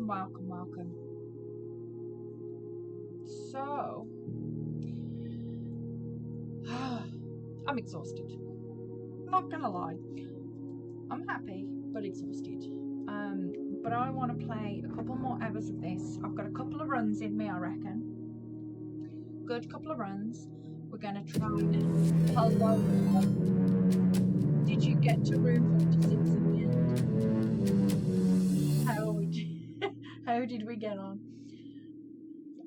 Welcome, welcome, welcome. So, I'm exhausted. Not gonna lie. I'm happy, but exhausted. But I want to play a couple more hours of this. I've got a couple of runs in me, I reckon. Good couple of runs. We're gonna try and hello. Did you get to room 46 in the end? How did we get on?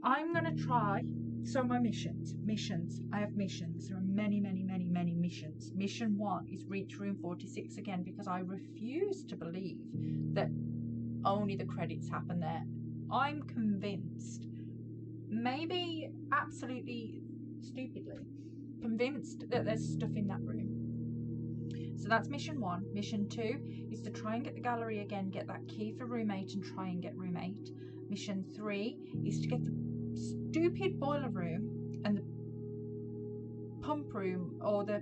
I'm gonna try. So my missions. I have missions. There are many missions. Mission 1 is reach room 46 again, because I refuse to believe that only the credits happen there. I'm convinced, maybe absolutely stupidly convinced, that there's stuff in that room. So that's mission 1. Mission 2 is to try and get the gallery again, get that key for room 8 and try and get room 8. Mission 3 is to get the stupid boiler room and the pump room or the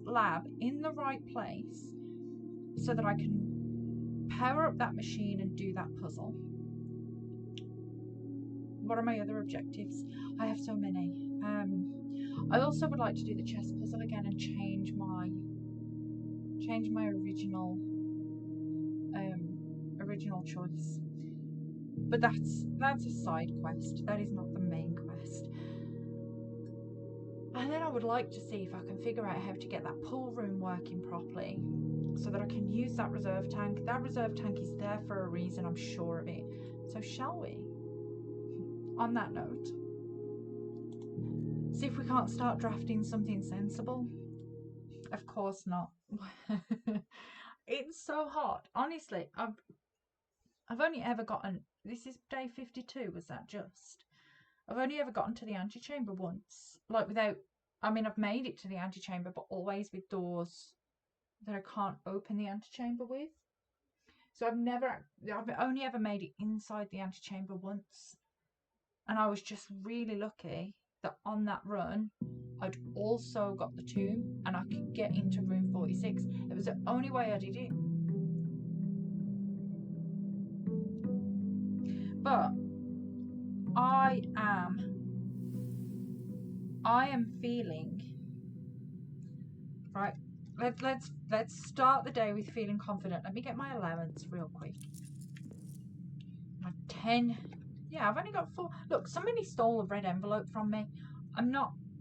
lab in the right place so that I can power up that machine and do that puzzle. What are my other objectives? I have so many. I also would like to do the chess puzzle again and change my original choice. But that's a side quest. That is not the main quest. And then I would like to see if I can figure out how to get that pool room working properly so that I can use that reserve tank. That reserve tank is there for a reason, I'm sure of it. So shall we, on that note, see if we can't start drafting something sensible? Of course not. It's so hot. Honestly, I've only ever gotten, this is day 52, was that just? I've only ever gotten to the antechamber once. Like without, I mean, I've made it to the antechamber, but always with doors that I can't open the antechamber with. So I've only ever made it inside the antechamber once. And I was just really lucky that on that run, I'd also got the tomb and I could get into room 46. It was the only way I did it. But I am feeling right. Let's start the day with feeling confident. Let me get my allowance real quick. 10. Yeah, I've only got 4. Look, somebody stole a red envelope from me.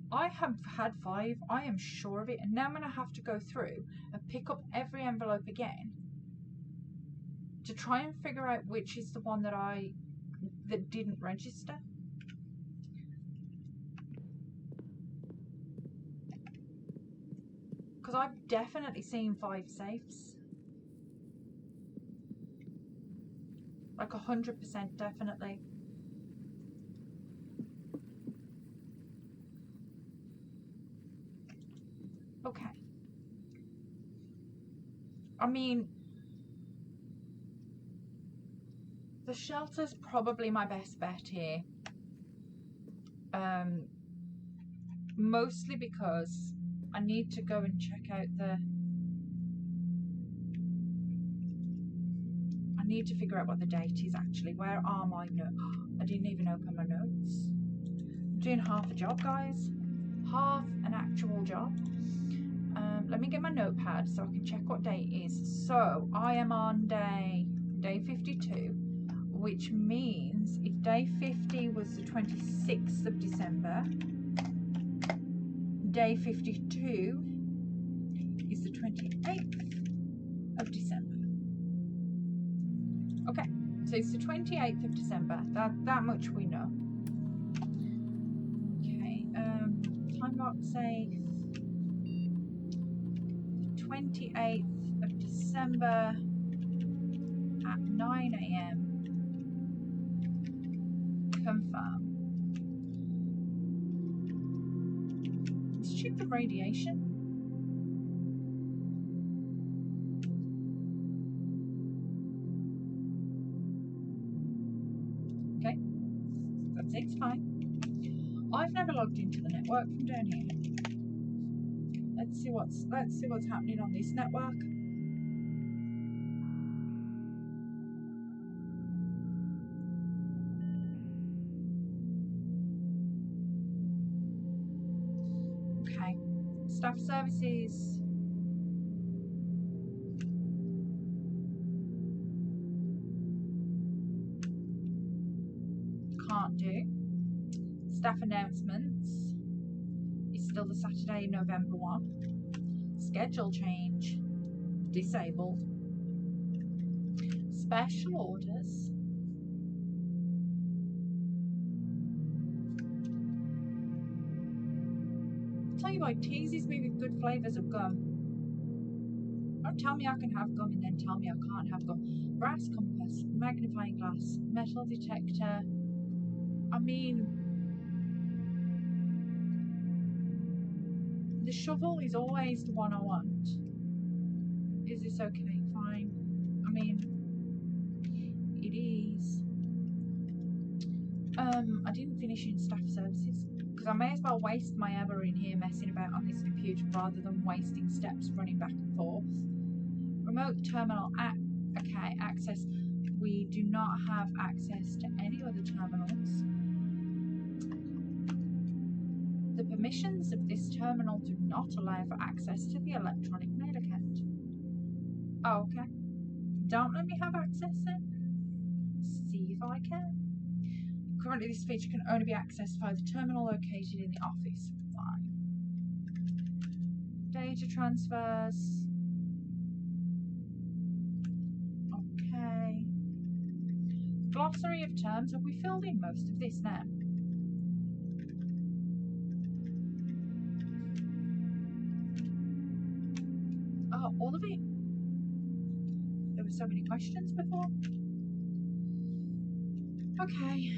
I have had 5. I am sure of it. And now I'm going to have to go through and pick up every envelope again to try and figure out which is the one that didn't register. Because I've definitely seen 5 safes. Like 100% definitely. Okay. I mean, the shelter's probably my best bet here. Mostly because I need to go and check out I need to figure out what the date is actually. Where are my notes? I didn't even open my notes. I'm doing half a job, guys. Half an actual job. Let me get my notepad so I can check what day it is. So I am on day 52, which means if day 50 was the 26th of December, day 52 is the 28th of December. Okay, so it's the 28th of December. That much we know. Okay, time lock safe. 28th of December at 9 AM. Confirm. Let's check the radiation. Okay, that's it, it's fine. I've never logged into the network from down here. Let's see what's happening on this network. Staff services. Can't do. Staff announcements is still the Saturday, November 1. Schedule change. Disabled. Special orders. I'll tell you what, it teases me with good flavours of gum. Don't tell me I can have gum and then tell me I can't have gum. Brass compass, magnifying glass, metal detector. I mean, the shovel is always the one I want. Is this okay? Fine. I mean, it is. I didn't finish in staff services because I may as well waste my hour in here messing about on this computer rather than wasting steps running back and forth. Remote terminal okay, access. We do not have access to any other terminals. The permissions of this terminal do not allow for access to the electronic mail account. Oh, okay. Don't let me have access then. See if I can. Currently, this feature can only be accessed via the terminal located in the office. Fine. Data transfers. Okay. Glossary of terms. Have we filled in most of this now? Oh, all of it? There were so many questions before. Okay,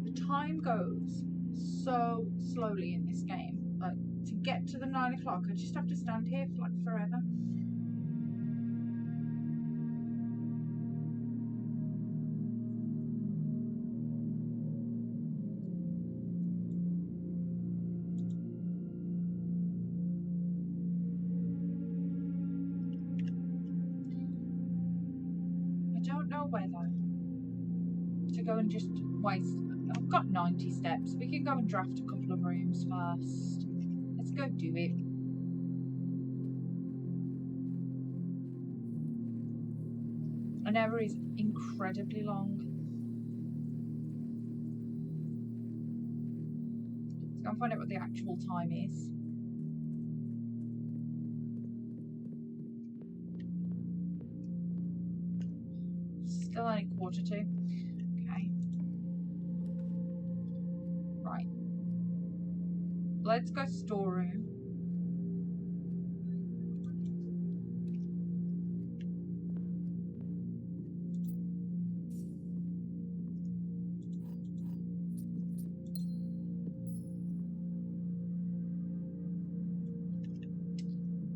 the time goes so slowly in this game. Like, to get to the 9 o'clock, I just have to stand here for like forever. I don't know whether to go and just waste. I've got 90 steps. We can go and draft a couple of rooms first. Let's go do it. An hour is incredibly long. Let's go and find out what the actual time is. Still only 1:45. Okay. Right. Let's go storeroom.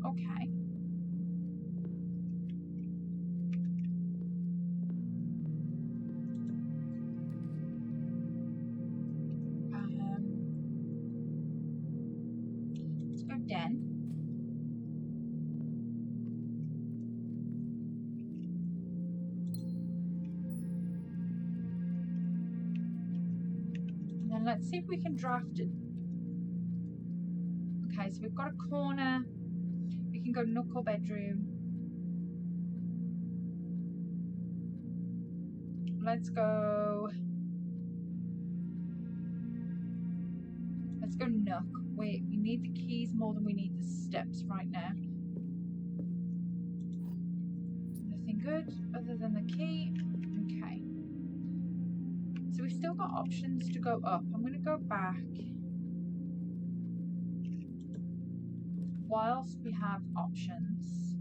Okay. Let's go den. And then let's see if we can draft it. Okay, so we've got a corner. We can go nook or bedroom. Let's go nook. Wait, we need the keys more than we need the steps right now. Nothing good other than the key. Okay. So we've still got options to go up. I'm going to go back. Whilst we have options.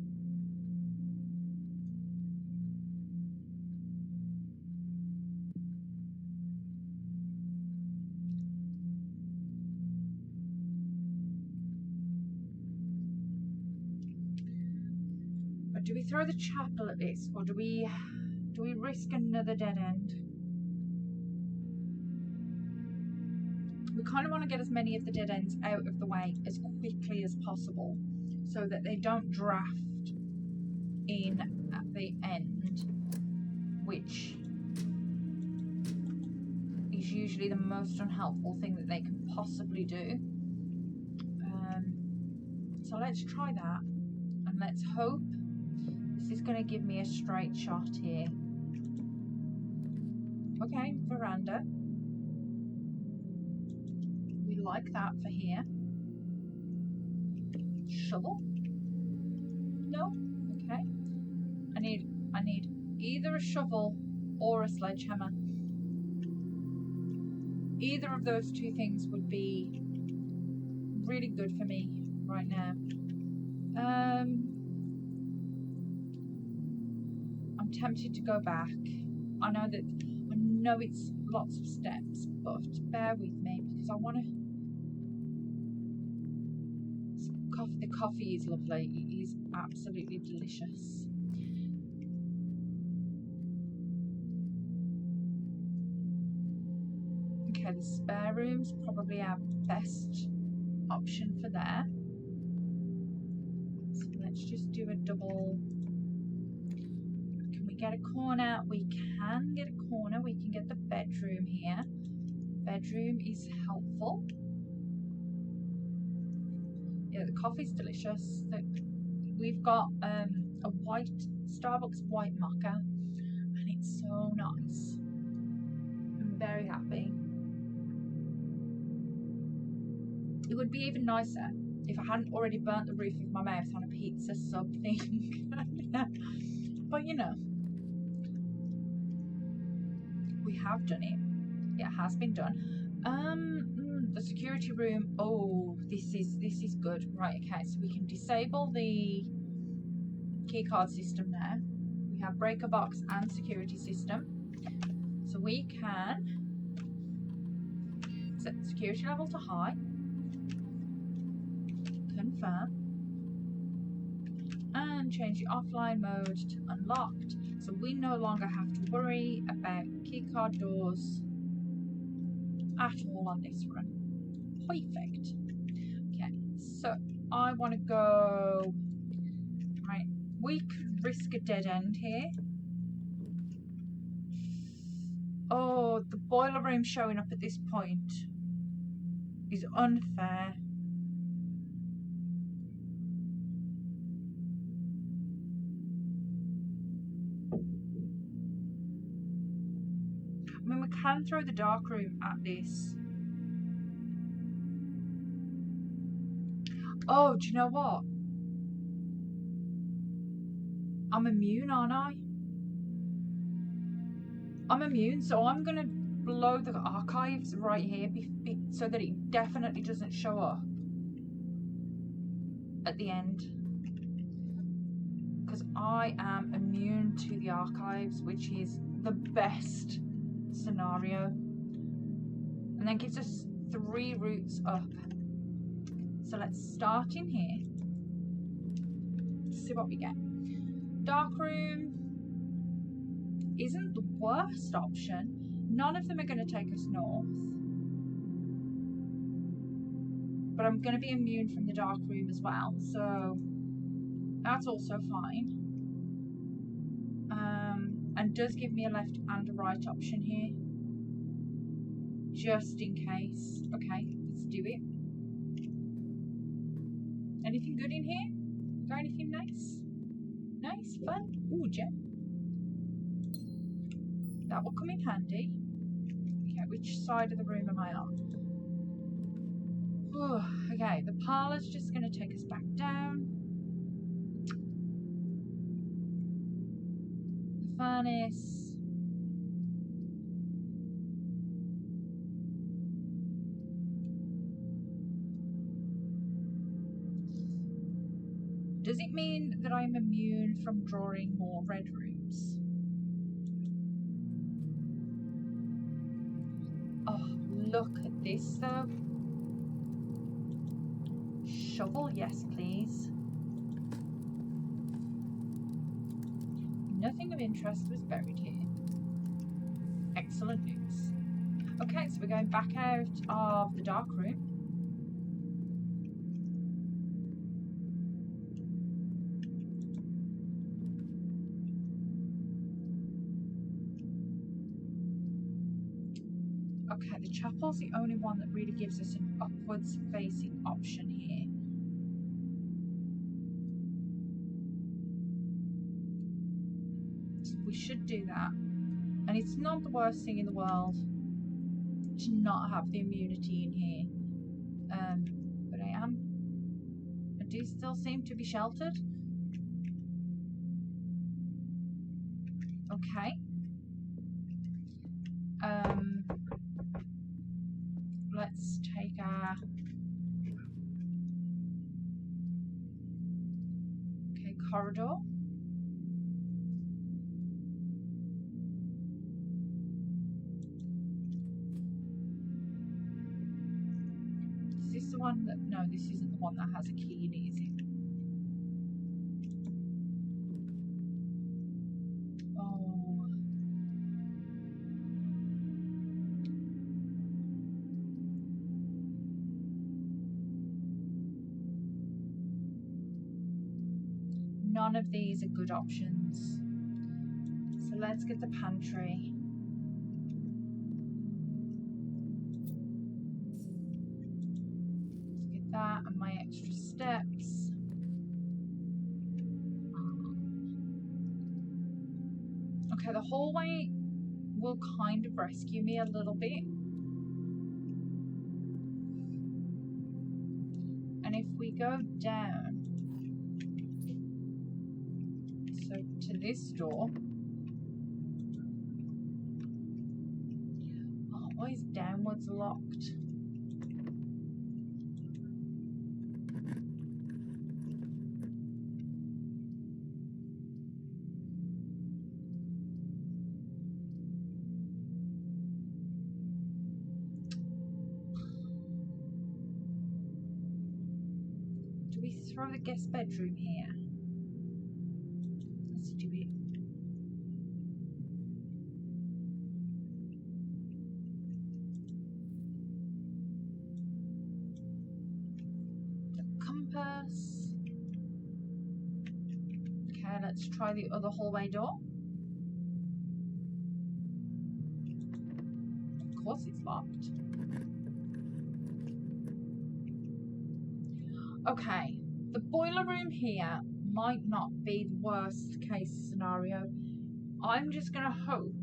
But do we throw the chapel at this, or do we risk another dead end? We kind of want to get as many of the dead ends out of the way as quickly as possible so that they don't draft in at the end, which is usually the most unhelpful thing that they can possibly do. So let's try that, and let's hope this is going to give me a straight shot here. Okay, veranda. We like that for here. Shovel? No? Okay. I need either a shovel or a sledgehammer. Either of those two things would be really good for me right now. I'm tempted to go back. I know it's lots of steps, but bear with me because I want to. The coffee is lovely. It is absolutely delicious. Okay, the spare room's probably our best option for there. So let's just do a double. Can we get a corner? We can get a corner. We can get the bedroom here. Bedroom is helpful. Yeah, the coffee's delicious. We've got a white Starbucks white mocha, and it's so nice. I'm very happy. It would be even nicer if I hadn't already burnt the roof of my mouth on a pizza sub thing. But you know, we have done it. It has been done. The security room. Oh, this is good. Right, okay, so we can disable the keycard system there. We have breaker box and security system. So we can set the security level to high. Confirm. And change the offline mode to unlocked. So we no longer have to worry about keycard doors at all on this run. Perfect. Okay, so I want to go. Right, we could risk a dead end here. Oh, the boiler room showing up at this point is unfair. I mean, we can throw the dark room at this. Oh, do you know what? I'm immune, aren't I? I'm immune, so I'm going to blow the archives right here so that it definitely doesn't show up at the end. Because I am immune to the archives, which is the best scenario. And then gives us 3 routes up. So let's start in here. See what we get. Dark room isn't the worst option. None of them are going to take us north. But I'm going to be immune from the dark room as well. So that's also fine. And does give me a left and a right option here. Just in case. Okay, let's do it. Anything good in here? Got anything nice? Nice, fun? Ooh, gem. That will come in handy. Okay, which side of the room am I on? Oh, okay, the parlour's just going to take us back down. The furnace. Does it mean that I'm immune from drawing more red rooms? Oh, look at this though. Shovel, yes please. Nothing of interest was buried here. Excellent news. Okay, so we're going back out of the dark room. Okay, the chapel's the only one that really gives us an upwards facing option here. So we should do that. And it's not the worst thing in the world to not have the immunity in here. But I do still seem to be sheltered. Okay. Let's take our... Okay, corridor. Is this the one that... No, this isn't the one that has a key in it, is it? Oh. None of these are good options. So let's get the pantry. Let's get that and my extra steps. Okay, the hallway will kind of rescue me a little bit. And if we go down, so to this door. Oh, why is downwards locked? Do we throw the guest bedroom here? Let's do it. Compass. Okay, let's try the other hallway door. Of course it's locked. Okay, the boiler room here might not be the worst case scenario. I'm just gonna hope,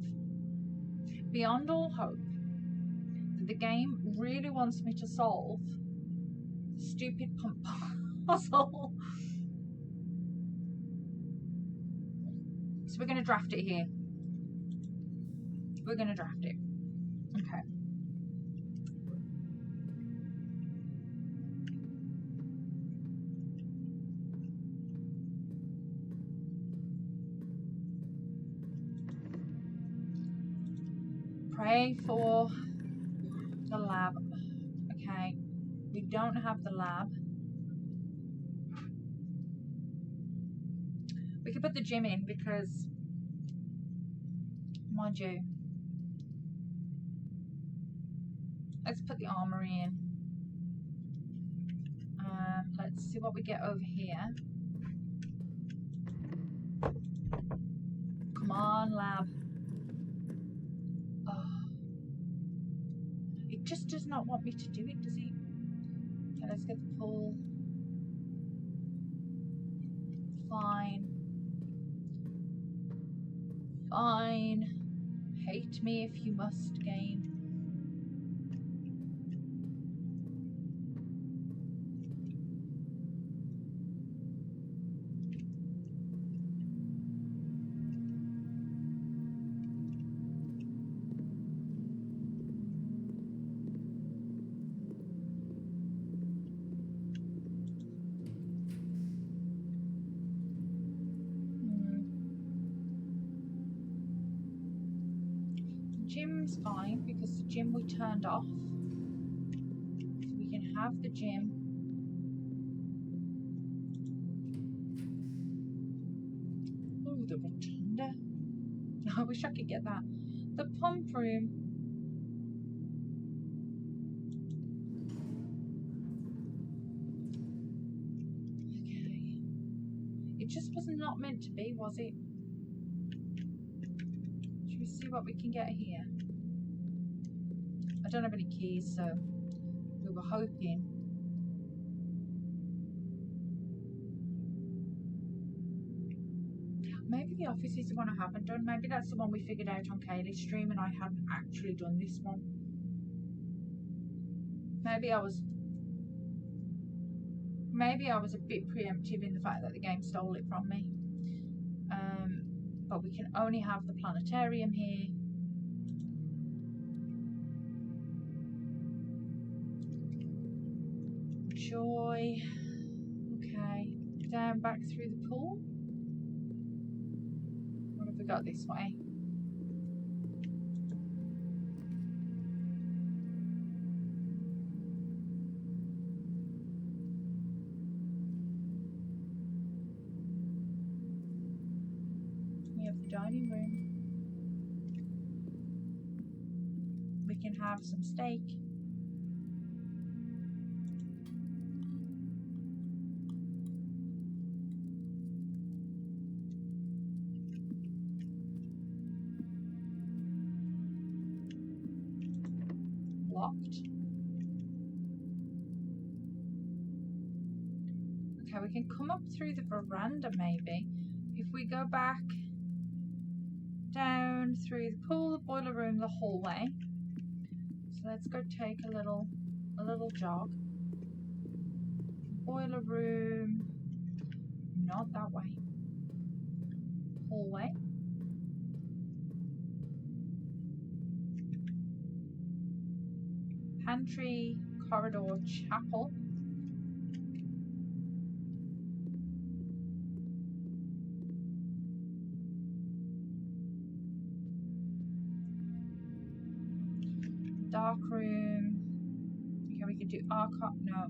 beyond all hope, that the game really wants me to solve the stupid pump puzzle. So we're going to draft it here. We're going to draft it. Okay. Pray for the lab. Okay. We don't have the lab. We could put the gym in because, mind you, let's put the armory in. Let's see what we get over here. Come on, lab. Oh. It just does not want me to do it, does it? Okay, let's get the pool. Fine. Fine. Hate me if you must, game. Gym's fine because the gym we turned off. So we can have the gym. Ooh, the rotunda. I wish I could get that. The pump room. Okay. It just was not meant to be, was it? Should we see what we can get here? I don't have any keys, so we were hoping. Maybe the office is the one I haven't done. Maybe that's the one we figured out on Kaylee's stream and I hadn't actually done this one. Maybe I was a bit preemptive in the fact that the game stole it from me. But we can only have the planetarium here. Joy. Okay. Down back through the pool. What have we got this way? We have the dining room. We can have some steak. Locked. Okay, we can come up through the veranda maybe. If we go back down through the pool, the boiler room, the hallway. So let's go take a little jog. Boiler room, not that way. Hallway. Pantry, corridor, chapel. Dark room. Okay, we could do archive. No.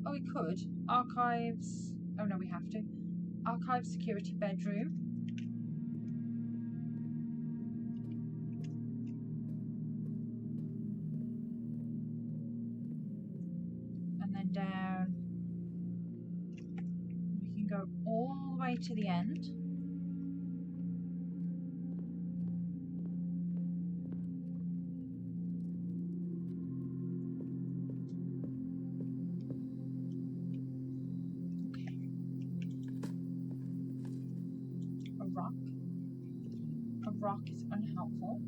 Oh, we could. Archives. Oh, no, we have to. Archive, security, bedroom. And then down. We can go all the way to the end. A rock is unhelpful.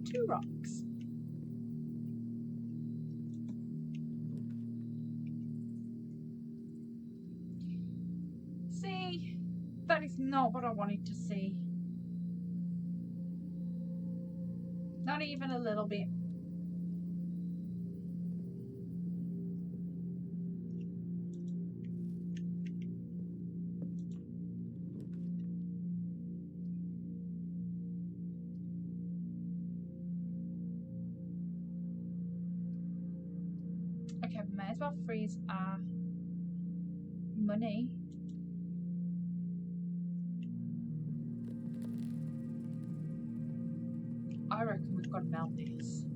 Two rocks. See, that is not what I wanted to see. Not even a little bit. Okay, we may as well freeze our money. I reckon we've got to melt this.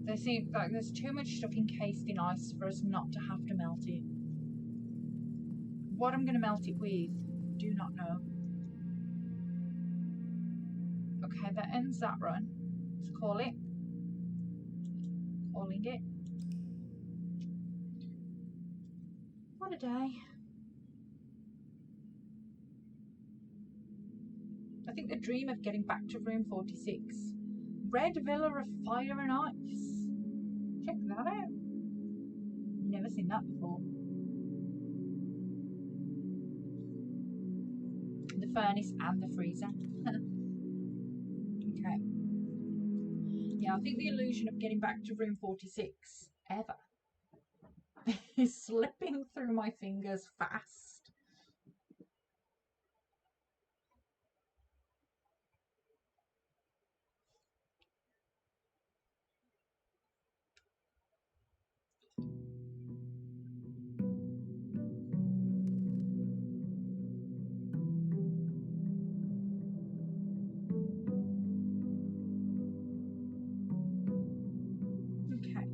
They seem like there's too much stuff encased in ice for us not to have to melt it. What I'm going to melt it with, do not know. Okay, that ends that run. Let's call it. Calling it. What a day. I think the dream of getting back to room 46. Red Villa of Fire and Ice. Check that out. Never seen that before. The furnace and the freezer. Okay. Yeah, I think the illusion of getting back to room 46 ever is slipping through my fingers fast. Okay.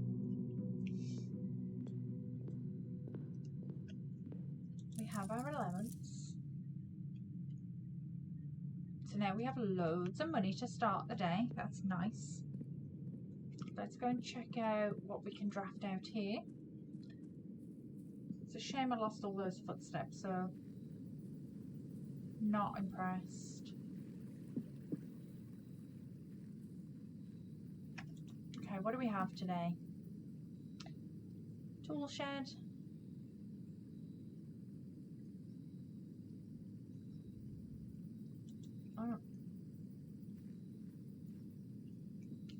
We have our elements. now we have loads of money to start the day. That's nice. Let's go and check out what we can draft out here. It's a shame I lost all those footsteps, so not impressed. Okay, what do we have today? Tool shed. Oh.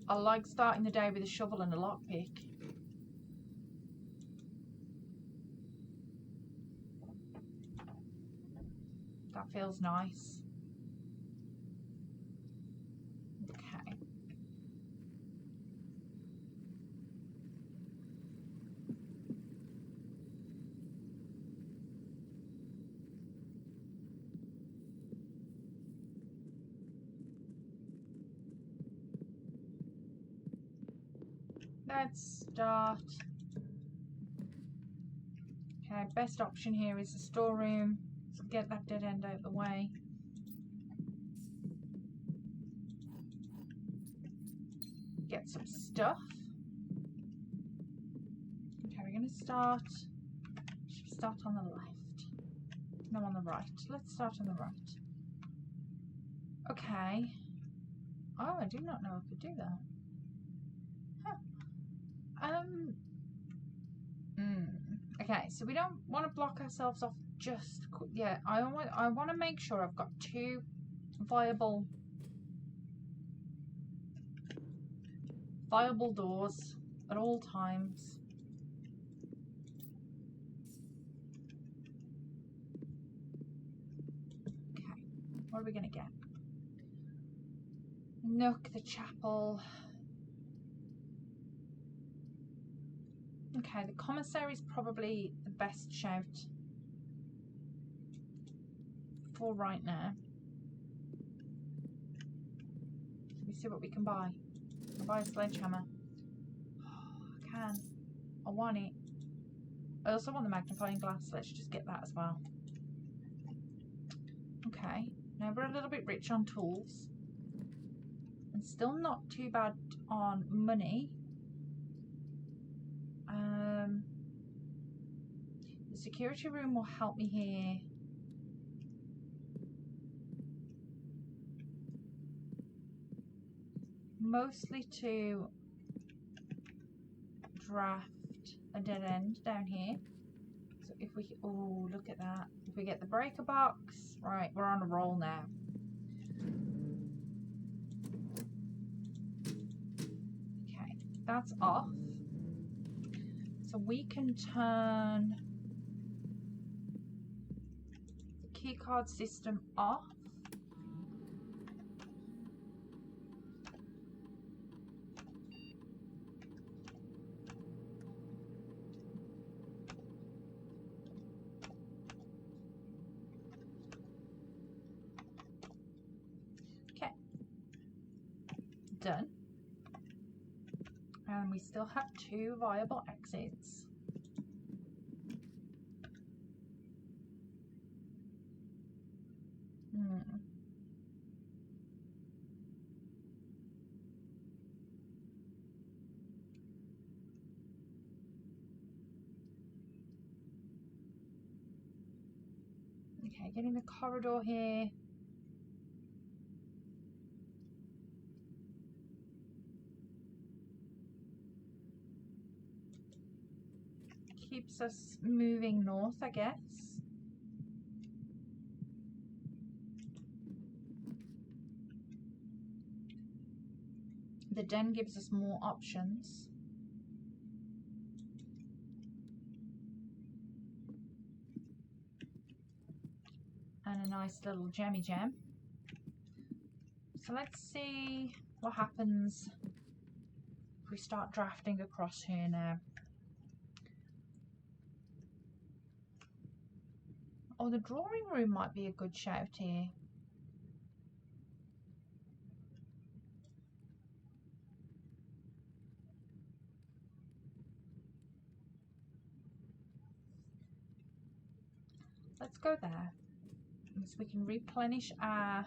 I like starting the day with a shovel and a lockpick. That feels nice. Okay. Let's start. Okay, best option here is the storeroom. So get that dead end out of the way. Get some stuff. Okay, we're going to start. Should we start on the left? No, on the right. Let's start on the right. Okay. Oh, I do not know I could do that. Huh. Okay, so we don't want to block ourselves off just yet. I want to make sure I've got 2 viable doors at all times. Okay, what are we gonna get? Nook, the chapel. Okay, the commissary is probably the best shout for right now. Let me see what we can buy. I'll buy a sledgehammer. Oh, I can. I want it. I also want the magnifying glass. Let's just get that as well. Okay, now we're a little bit rich on tools. And still not too bad on money. The security room will help me here. Mostly to draft a dead end down here. So if we, oh, look at that. If we get the breaker box, right, we're on a roll now. Okay, that's off. So we can turn the keycard system off. Okay, done. And we still have 2 viable exits. Okay, getting the corridor here. Keeps us moving north, I guess. The den gives us more options. And a nice little jammy jam. So let's see what happens if we start drafting across here now. Oh, the drawing room might be a good shout here. Let's go there. So we can replenish our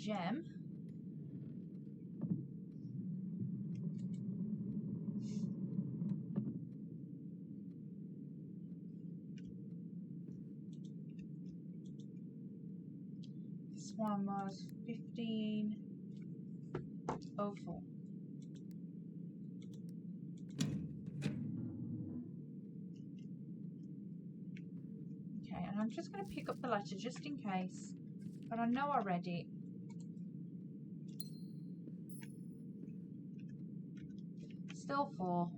gem. This one was 1504. Okay, and I'm just going to pick up the letter just in case, but I know I read it. Still 4.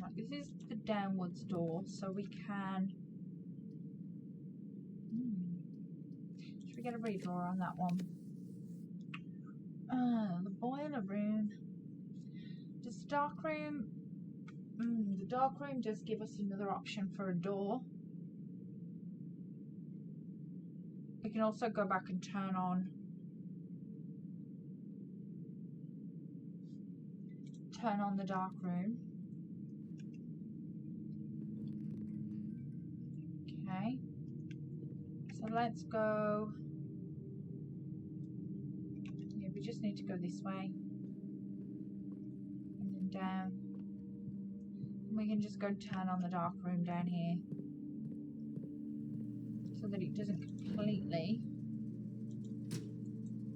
Right, this is the downwards door, so we can. Should we get a redrawer on that one? The boiler room. Does the dark room? The dark room does give us another option for a door. We can also go back and turn on the dark room. Okay. So let's go. Yeah, we just need to go this way. And then down. And we can just go turn on the dark room down here. So that it doesn't completely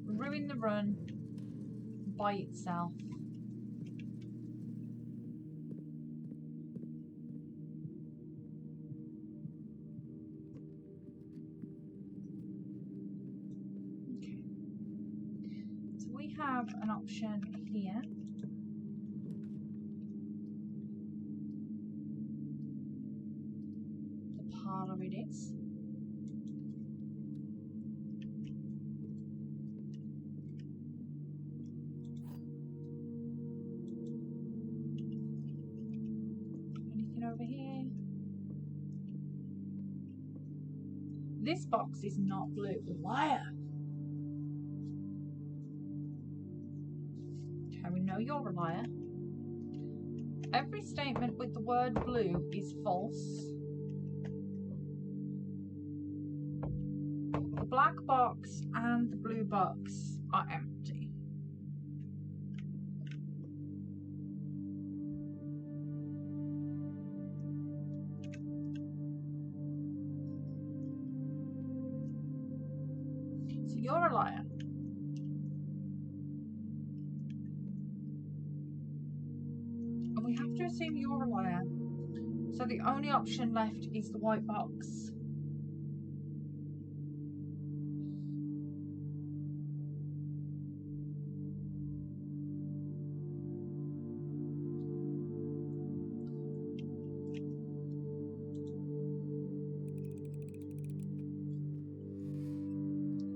ruin the run by itself. Okay. So we have an option here. The parlour it is. Over here. This box is not blue. Liar. Okay, we know you're a liar. Every statement with the word blue is false. The black box and the blue box are empty. You're a liar. And we have to assume you're a liar. So the only option left is the white box.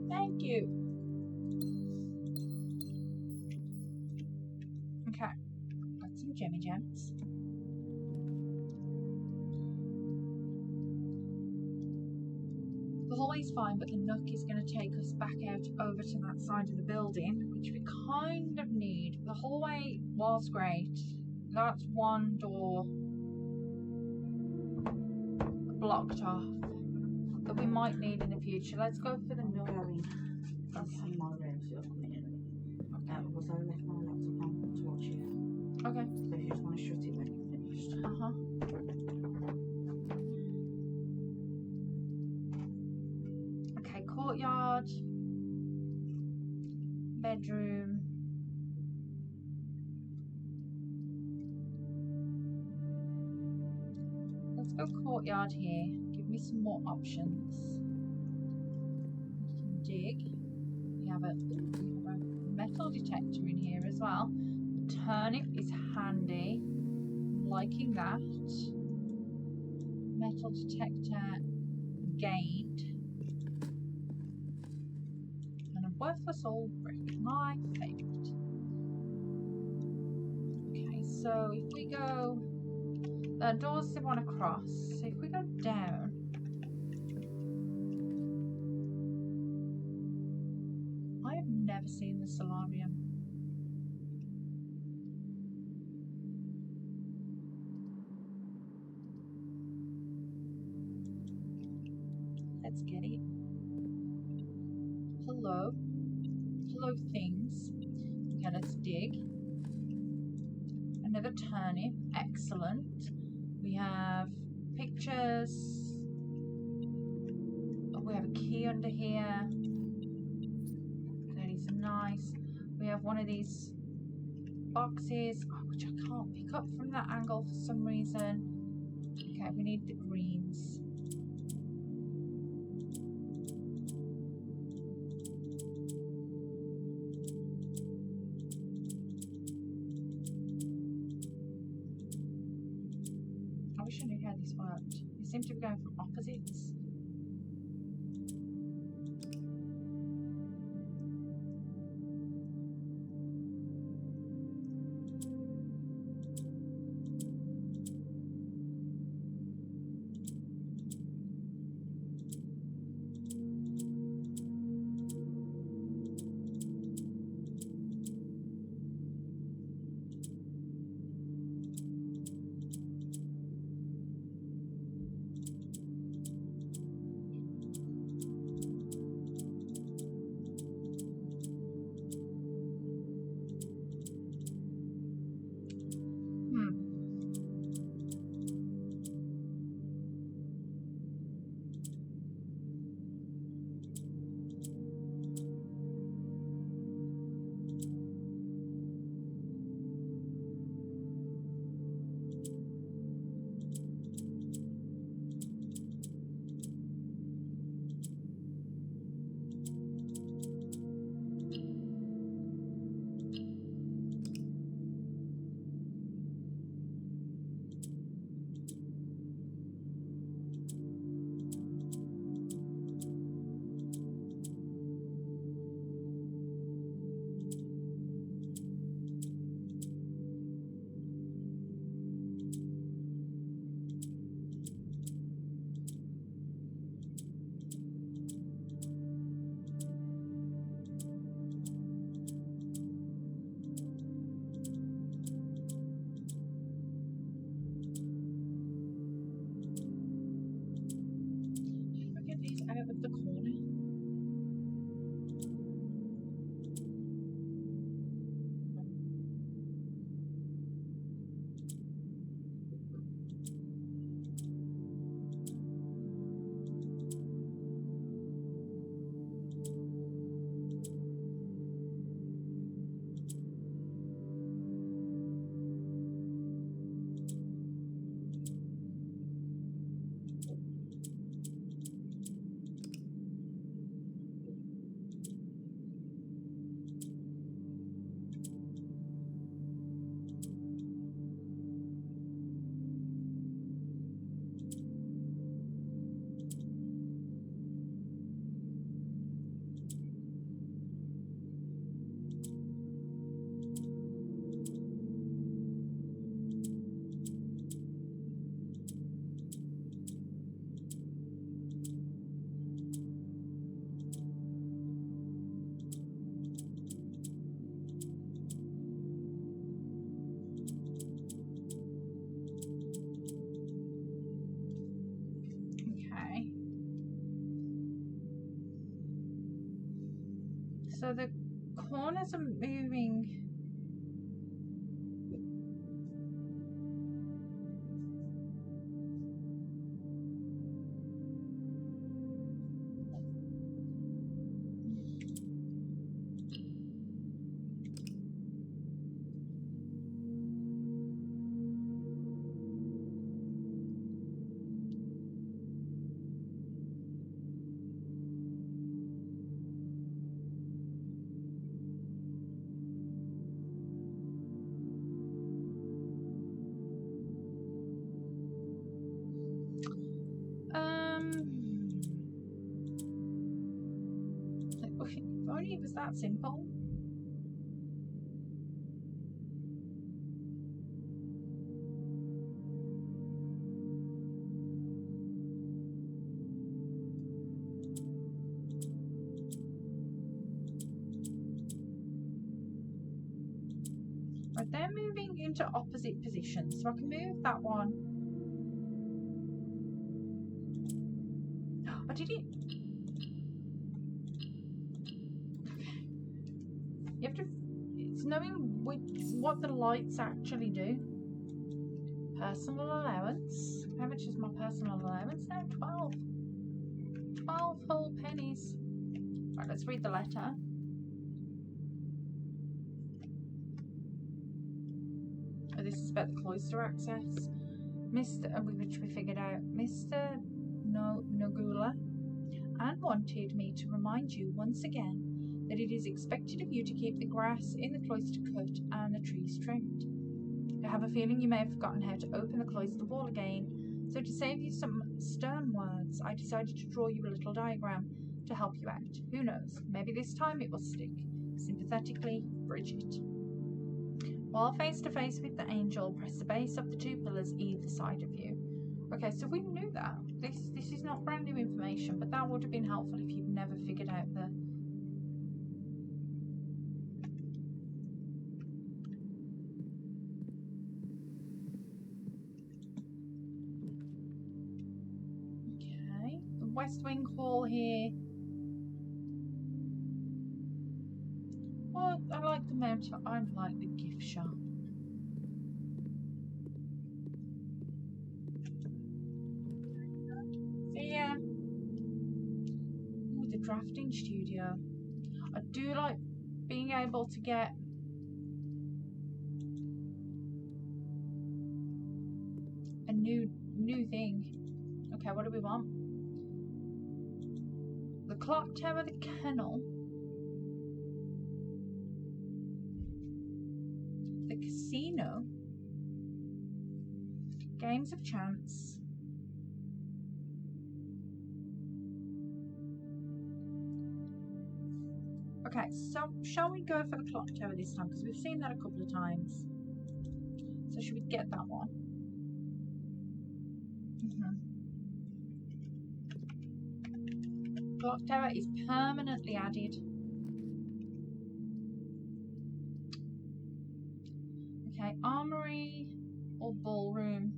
Thank you. Okay, got some Jemmy Gems. The hallway's fine, but the nook is going to take us back out over to that side of the building, which we kind of need. The hallway was great. That's one door blocked off that we might need in the future. Let's go for the nook. That's in my room, so you're coming in. Okay. Because I left my laptop on to watch it. Okay. So if you just want to shut it when you're finished. Okay, courtyard. Bedroom. Let's go courtyard here. Give me some more options. We can dig. We have a metal detector in here as well. The turnip is handy. I'm liking that. Metal detector gained. And a worthless old brick. My favourite. Okay, so if we go... The doors they want to cross. So if we go down... I have never seen the solarium. Let's get it. Hello. Hello, things. Okay, let's dig. Another turnip. Excellent. We have pictures. Oh, we have a key under here. That is nice. We have one of these boxes, which I can't pick up from that angle for some reason. Okay, we need the greens. I wish I knew how this worked. We seem to be going from opposites. Out of the corner. So the corners are moving. If only it was that simple. Right, they're moving into opposite positions, so I can move that one. I did it. You have to. It's knowing what the lights actually do. Personal allowance. How much is my personal allowance now? 12. 12 whole pennies. Right, let's read the letter. Oh, this is about the cloister access. Which we figured out. Mr. Nogula and wanted me to remind you once again that it is expected of you to keep the grass in the cloister cut and the trees trimmed. I have a feeling you may have forgotten how to open the cloister wall again, so to save you some stern words, I decided to draw you a little diagram to help you out. Who knows, maybe this time it will stick. Sympathetically, Bridget. While face to face with the angel, press the base of the 2 pillars either side of you. Okay, so we knew that. This is not brand new information, but that would have been helpful if you'd never figured out the... Okay, the West Wing Hall here. Well, I like the mountain. I like the gift shop. See ya. Ooh, the drafting studio. I do like being able to get a new thing. Okay, what do we want? The clock tower, the kennel, the casino, games of chance. Okay, so shall we go for the clock tower this time? Because we've seen that a couple of times. So should we get that one? Clock tower is permanently added. Okay, armory or ballroom?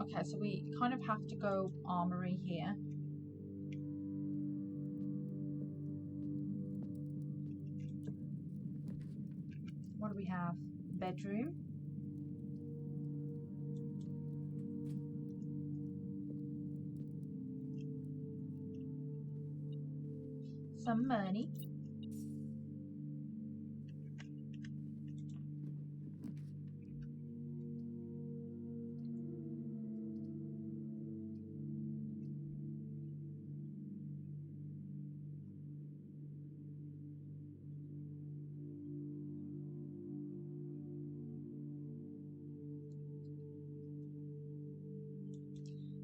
Okay, so we kind of have to go armory here. What do we have? Bedroom. Some money.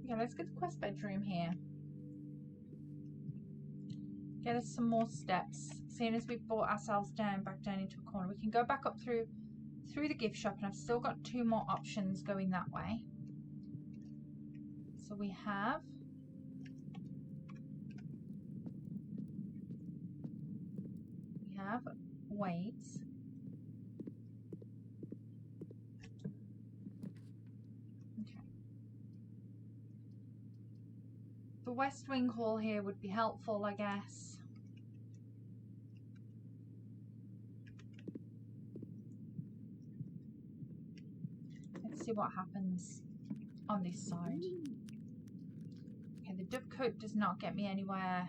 Okay, let's get the quest bedroom here. Get us some more steps. Seeing as we've brought ourselves back down into a corner, we can go back up through the gift shop, and I've still got 2 more options going that way. So we have weights. Okay. The West Wing Hall here would be helpful, I guess. Let's see what happens on this side. Okay, the dovecote does not get me anywhere.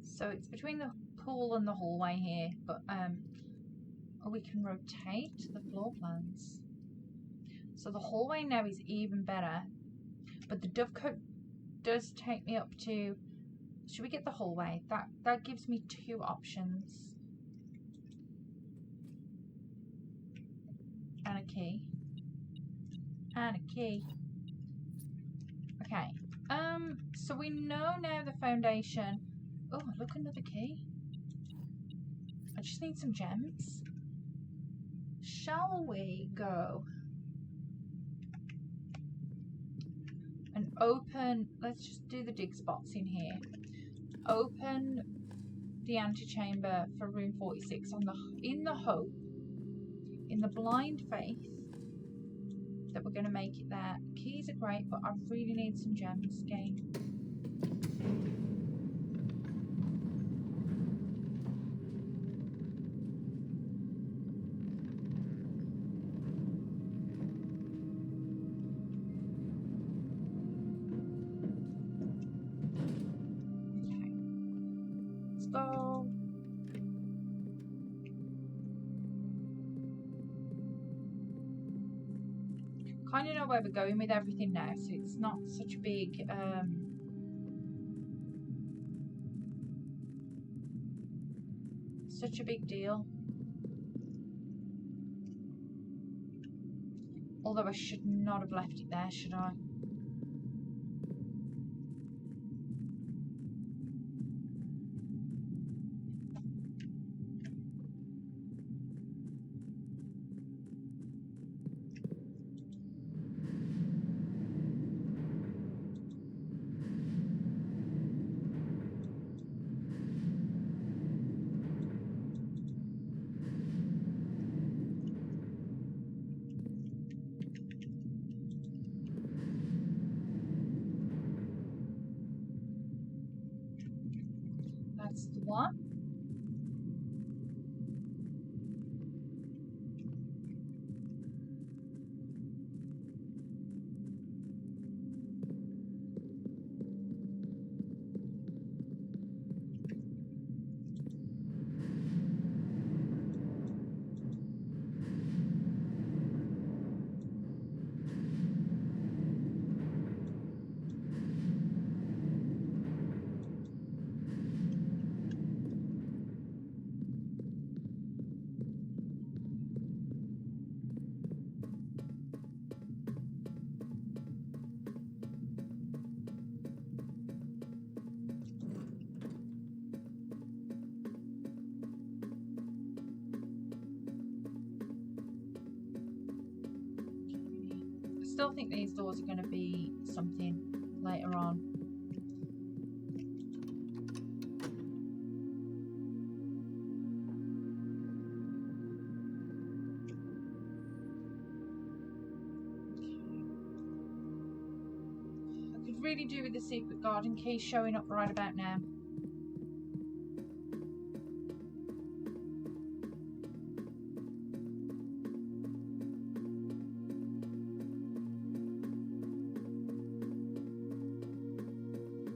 So it's between the pool and the hallway here, but we can rotate the floor plans. So the hallway now is even better, but the dovecote does take me up to... Should we get the hallway? That gives me 2 options. And a key. And a key. Okay. So we know now the foundation. Oh, look, another key. I just need some gems. Shall we go and open, let's just do the dig spots in here. Open the antechamber for room 46 in the hope, in the blind faith that we're going to make it there. Keys are great, but I really need some gems again. Okay, let's go. Kind of know where we're going with everything now, so it's not such a big deal. Although I should not have left it there, should I? That's the one. I still think these doors are going to be something later on. I could really do with the secret garden key showing up right about now.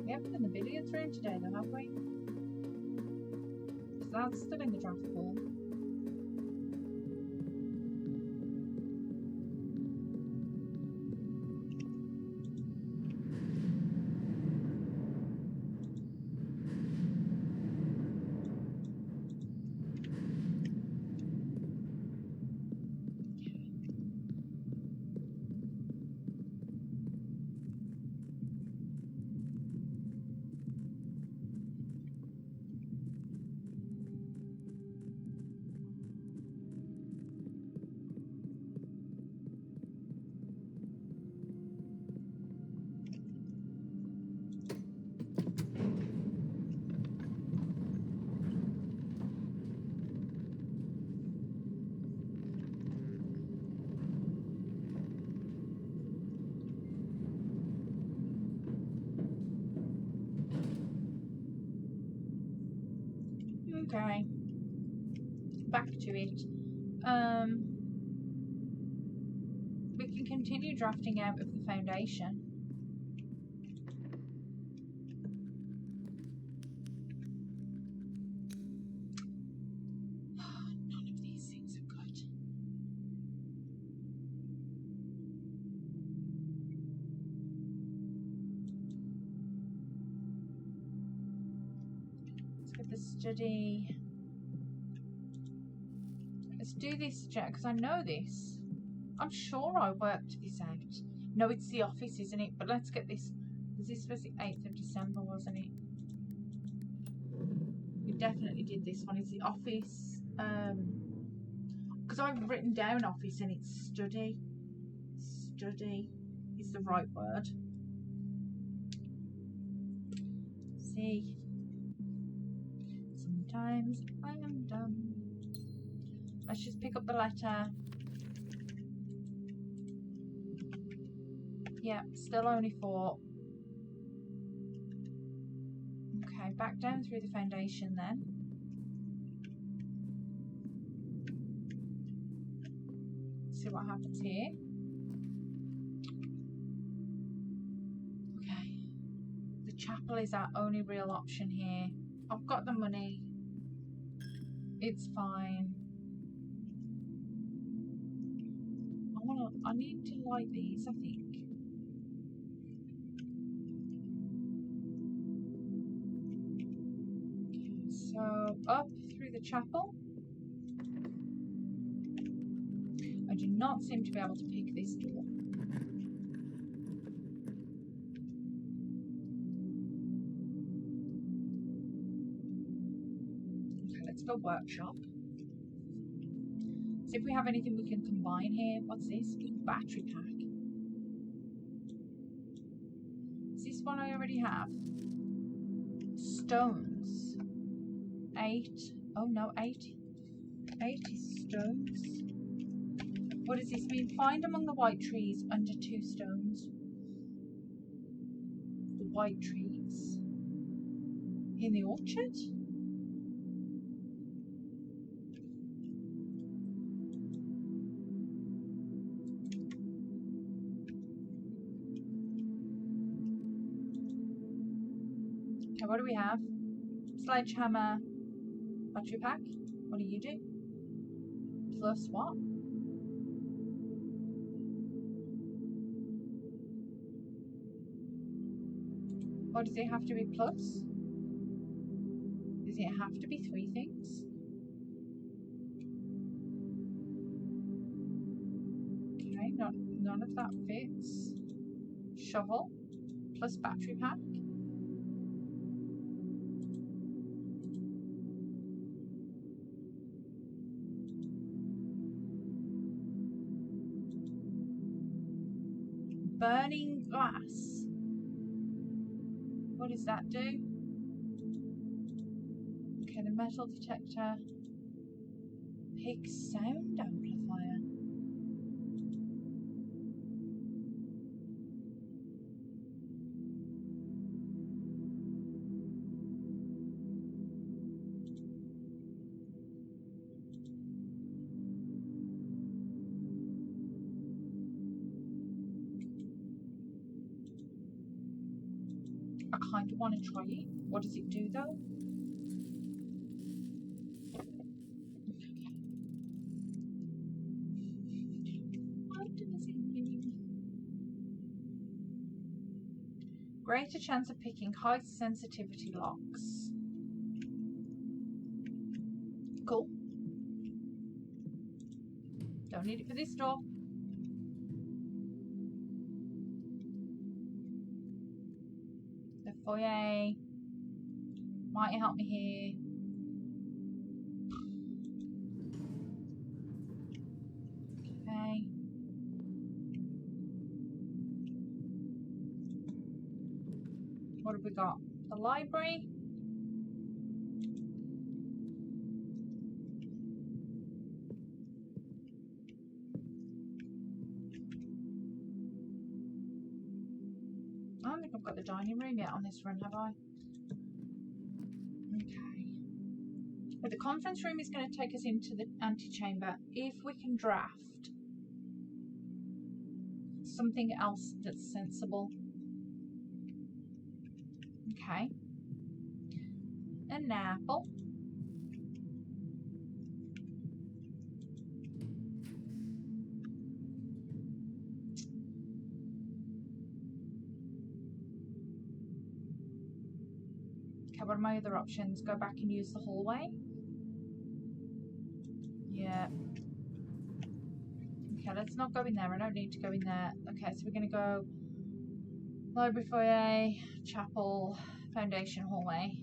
We haven't done the billiards room today though, have we? Because that's still in the draft pool. Okay, back to it. We can continue drafting out of the foundation. None of these things are good. Let's get the study. Let's do this, Jack, because I know this. I'm sure I worked this out. No, it's the office, isn't it? But let's get this. This was the 8th of December, wasn't it? We definitely did this one. It's the office. Because I've written down office and it's study. Study is the right word. see. Sometimes I am dumb. Let's just pick up the letter. Yeah, still only 4. Okay, back down through the foundation then. See what happens here. Okay. The chapel is our only real option here. I've got the money. It's fine. I need to light these, I think. So up through the chapel. I do not seem to be able to pick this door. Okay, let's go workshop. See if we have anything we can combine here. What's this? Battery pack. Is this one I already have? Stones. 8. Oh no, 80 stones. What does this mean? Find among the white trees under 2 stones. The white trees. In the orchard? Okay, what do we have? Sledgehammer. Battery pack. What do you do? Plus what? Or does it have to be plus? Does it have to be 3 things? Okay, none of that fits. Shovel plus battery pack. Burning glass. What does that do? Okay, the metal detector. Pick sound amplifier. I kind of want to try it. What does it do though? What does it do? Greater chance of picking high sensitivity locks. Cool. Don't need it for this door. The foyer. Might help me here. Okay. What have we got? The library. I don't think I've got the dining room yet on this run, have I? Okay. But the conference room is going to take us into the antechamber. If we can draft something else that's sensible. Okay. An apple. Okay, what are my other options? Go back and use the hallway? Yeah. Okay, let's not go in there. I don't need to go in there. Okay, so we're going to go library foyer, chapel, foundation hallway.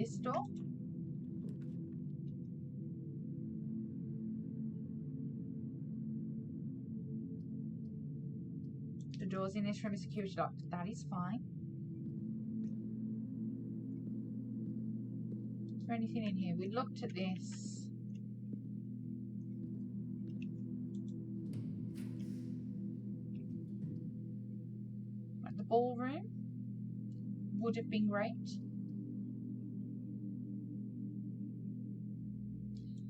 this door. The doors in this room are security locked. That is fine. Is there anything in here? We looked at this. Like the ballroom would have been great.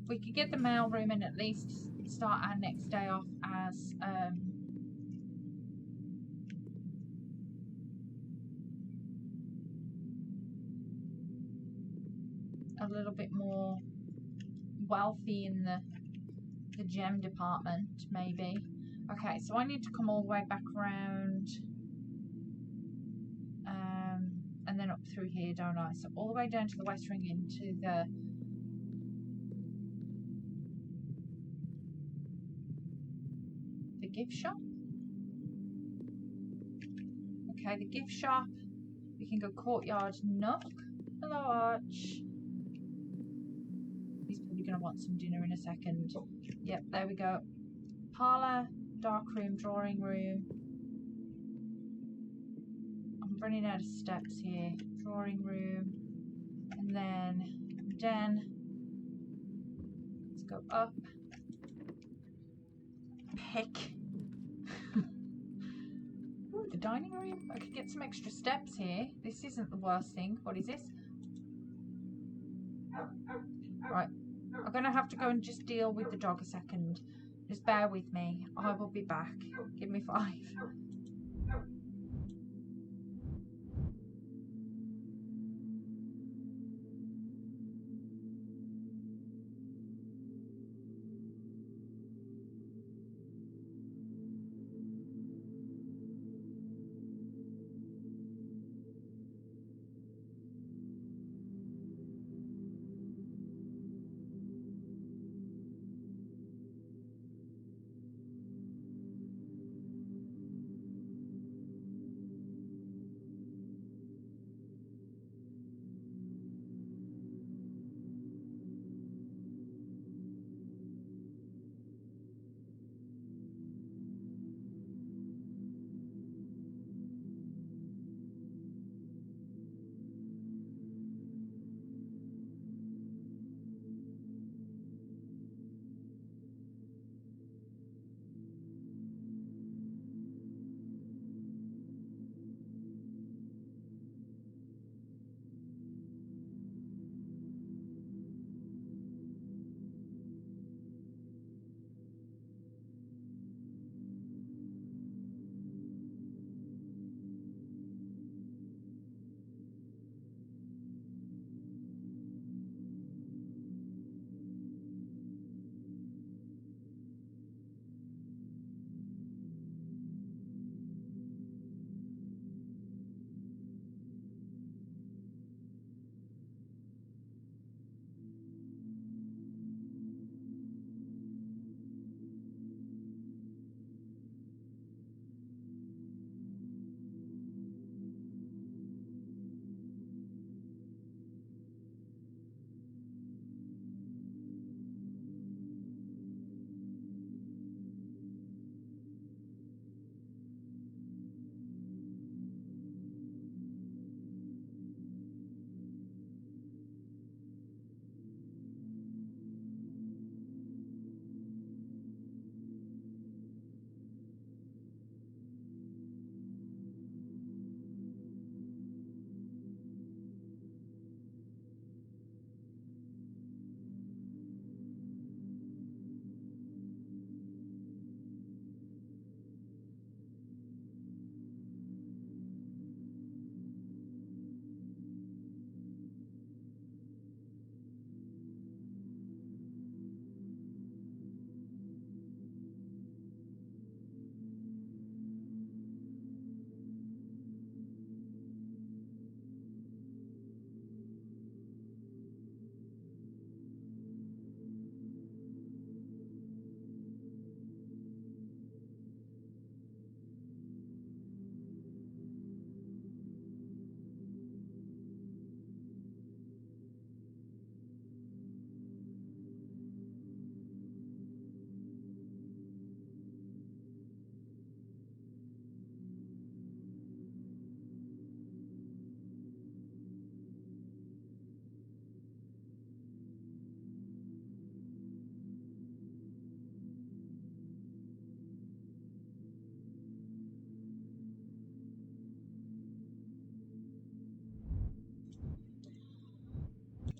We could get the mail room and at least start our next day off as a little bit more wealthy in the gem department, maybe. Okay, so I need to come all the way back around and then up through here, don't I? So all the way down to the west ring into the gift shop. Okay, the gift shop. We can go courtyard nook. Hello, Arch. He's probably going to want some dinner in a second. Yep, there we go. Parlour, dark room, drawing room. I'm running out of steps here. Drawing room. And then den. Let's go up. Pick. Ooh, the dining room. I could get some extra steps here. This isn't the worst thing. What is this? Right. I'm going to have to go and just deal with the dog a second. Just bear with me. I will be back. Give me 5.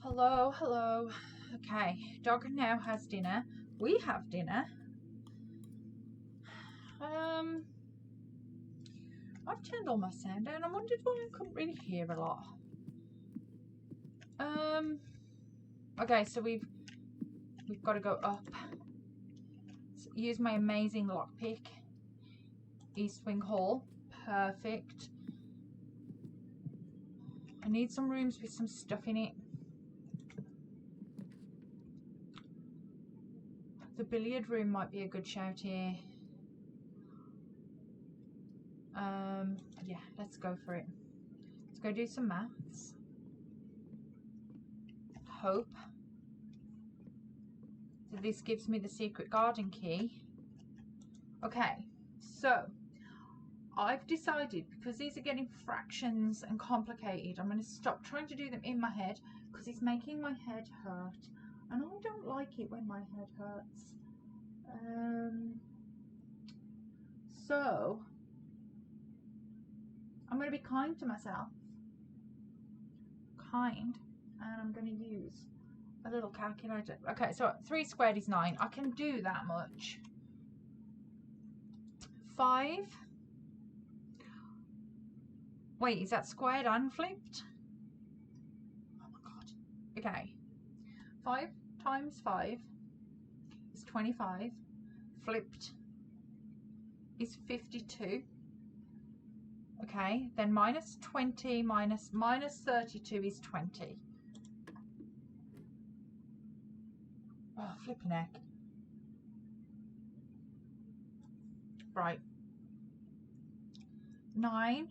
Hello, hello. Okay, dog now has dinner. We have dinner. I've turned all my sound down. I wondered why I couldn't really hear a lot. Okay, so we've got to go up. So use my amazing lockpick. East Wing Hall. Perfect. I need some rooms with some stuff in it. The billiard room might be a good shout here. Yeah, let's go for it. Let's go do some maths. Hope that this gives me the secret garden key. Okay, so I've decided, because these are getting fractions and complicated, I'm going to stop trying to do them in my head because it's making my head hurt, and I don't like it when my head hurts. So I'm going to be kind to myself. Kind. And I'm going to use a little calculator. Okay, so 3 squared is 9. I can do that much. 5. Wait, is that squared and flipped? Oh my god. Okay. 5 times 5 is 25. Flipped is 52. Okay, then minus 20 minus 32 is 20. Oh, flipping heck. Right. 9.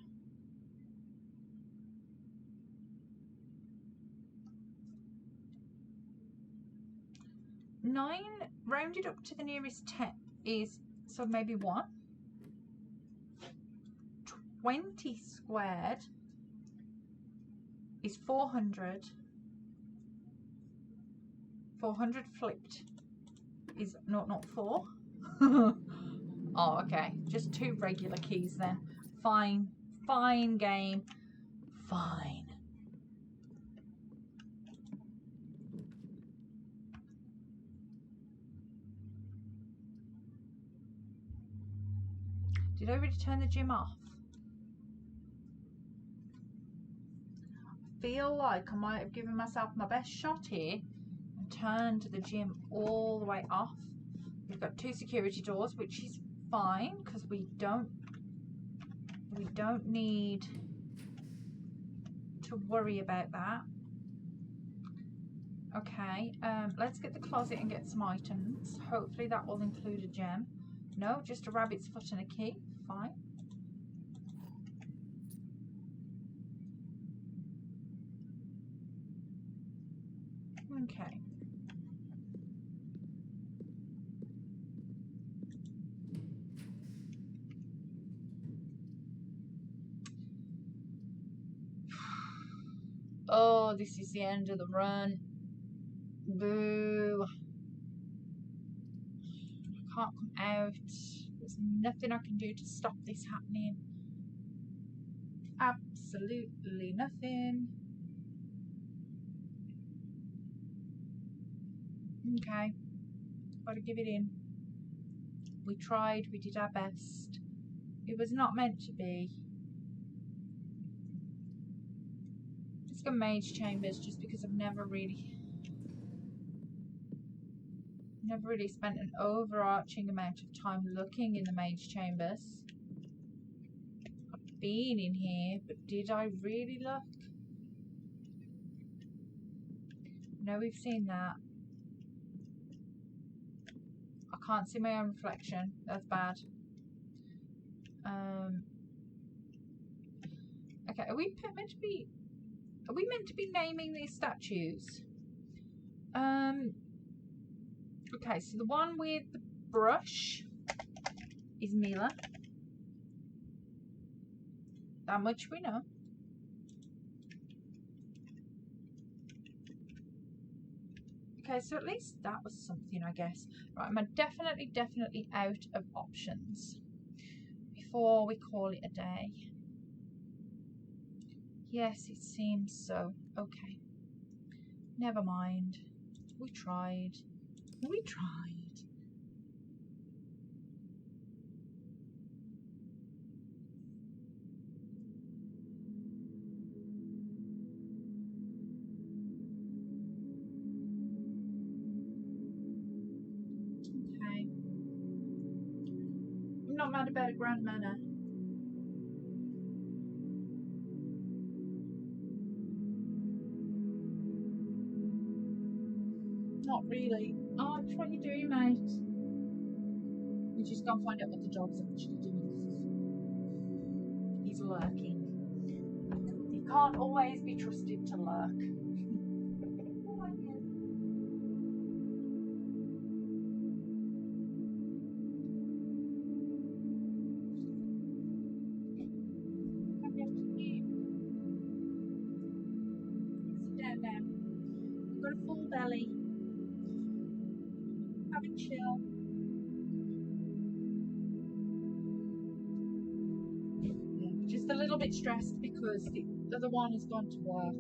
Nine rounded up to the nearest 10 is, so maybe 1. 20 squared is 400. 400 flipped is not 4. Oh, okay. Just 2 regular keys then. Fine. Fine game. Fine. Did I already turn the gym off? I feel like I might have given myself my best shot here and turned the gym all the way off. We've got 2 security doors, which is fine because we don't need to worry about that. Okay, let's get the closet and get some items. Hopefully that will include a gem. No, just a rabbit's foot and a key. Fine. Okay. Oh, this is the end of the run. Boo. I can't come out. There's nothing I can do to stop this happening. Absolutely nothing. Okay. Gotta give it in. We tried, we did our best. It was not meant to be. Let's go mage chambers just because I've never really spent an overarching amount of time looking in the mage chambers. I've been in here, but did I really look? No, we've seen that. I can't see my own reflection. That's bad. Okay, are we meant to be naming these statues? Okay, so the one with the brush is Mila. That much we know. Okay, so at least that was something, I guess. Right, I'm definitely out of options before we call it a day. Yes, it seems so. Okay. Never mind. We tried. We tried. Okay. I'm not mad about a grand manor. Not really. Arch, what are you doing, mate? We just gotta find out what the dog's actually doing. He's lurking. You can't always be trusted to lurk. Sit down now. You've got a full belly. Have a chill. Yeah, just a little bit stressed because the other one has gone to work.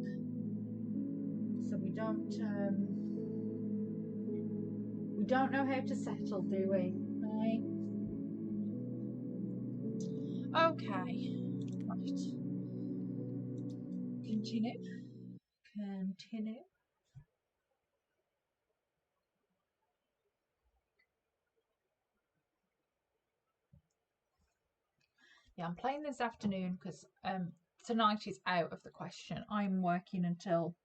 So we don't know how to settle, do we? Right? Okay. Right. Continue. Yeah, I'm playing this afternoon because tonight is out of the question. I'm working until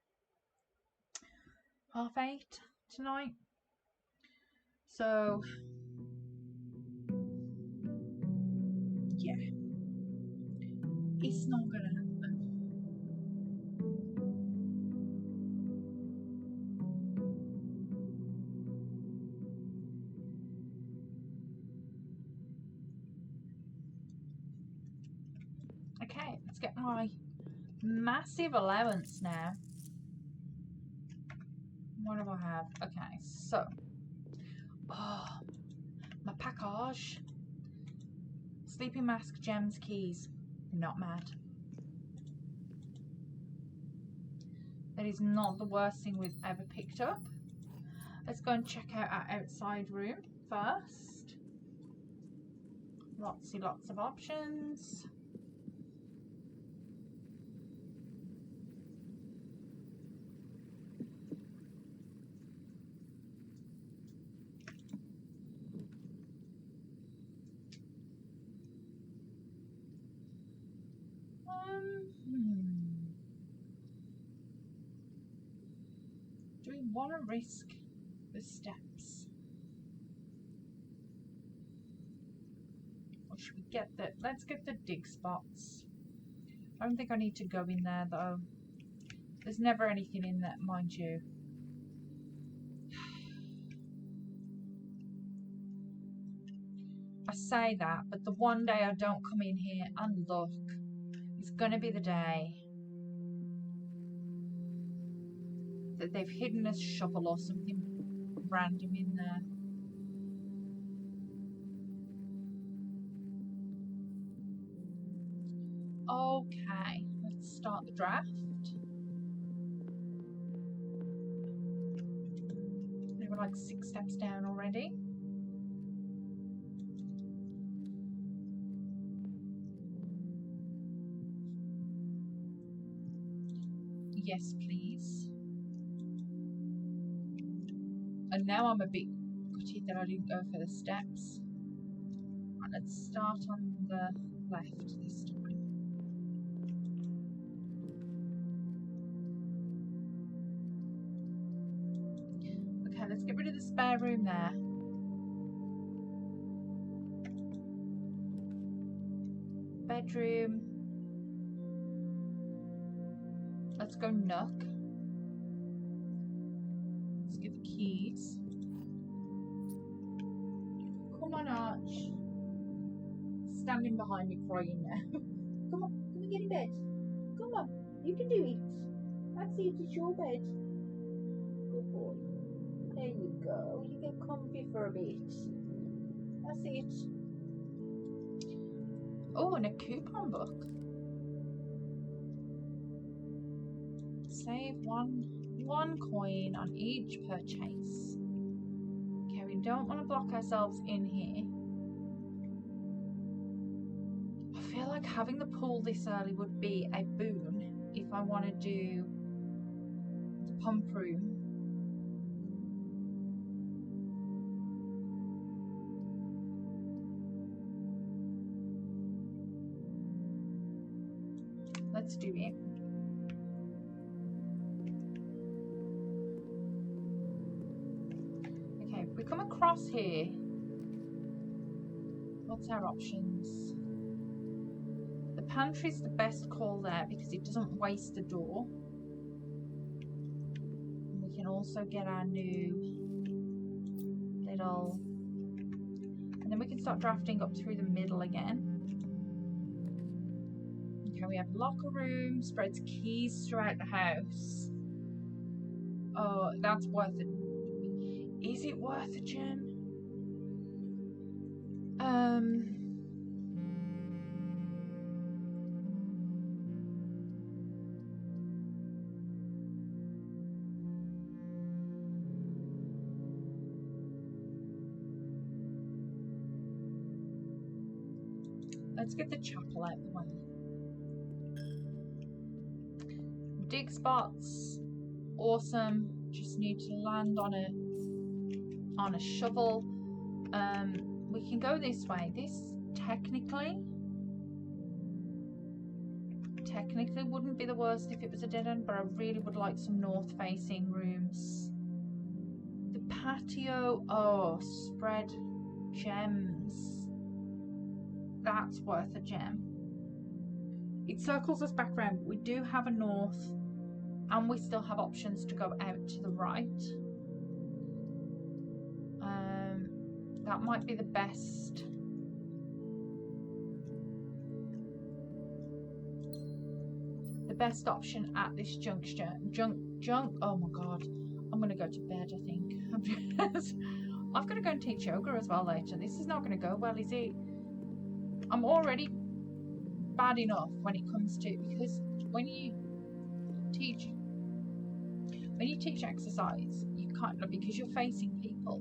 8:30 tonight. So yeah, it's not gonna happen. Okay, let's get my massive allowance now. What do I have? Okay, so my package. Sleeping mask, gems, keys. Not mad. That is not the worst thing we've ever picked up. Let's go and check out our outside room first. Lots of options. Do we want to risk the steps? Or should we let's get the dig spots. I don't think I need to go in there though. There's never anything in there, mind you. I say that, but the one day I don't come in here and look, it's gonna be the day that they've hidden a shovel or something random in there. Okay, let's start the draft. We're like 6 steps down already. Yes, please. And now I'm a bit gutted that I didn't go for the steps. Right, let's start on the left this time. Okay, let's get rid of the spare room there. Bedroom. Let's go nook. Let's get the keys. Come on, Arch. Standing behind me crying now. Come on get in bed. Come on, you can do it. That's it, it's your bed. Good boy. There you go. You get comfy for a bit. That's it. Oh, and a coupon book. save one coin on each purchase. Okay, we don't want to block ourselves in here. I feel like having the pool this early would be a boon if I want to do the pump room. Let's do it. Okay, if we come across here, what's our options? The pantry's the best call there because it doesn't waste the door. And we can also get our new little... And then we can start drafting up through the middle again. Okay, we have locker room, spreads keys throughout the house. Oh, that's worth it. Is it worth a gem? Let's get the chapel out of the way. Dig spots, awesome. Just need to land on a shovel. We can go this way. This technically wouldn't be the worst if it was a dead end, but I really would like some north-facing rooms. The patio, oh, spread gems. That's worth a gem. It circles us back around. We do have a north, and we still have options to go out to the right. That might be the best. The best option at this juncture. Oh my god. I'm gonna go to bed, I think. I've got to go and teach yoga as well later. This is not going to go well, is it? I'm already bad enough when it comes to, because when you teach exercise, you can't, because you're facing people,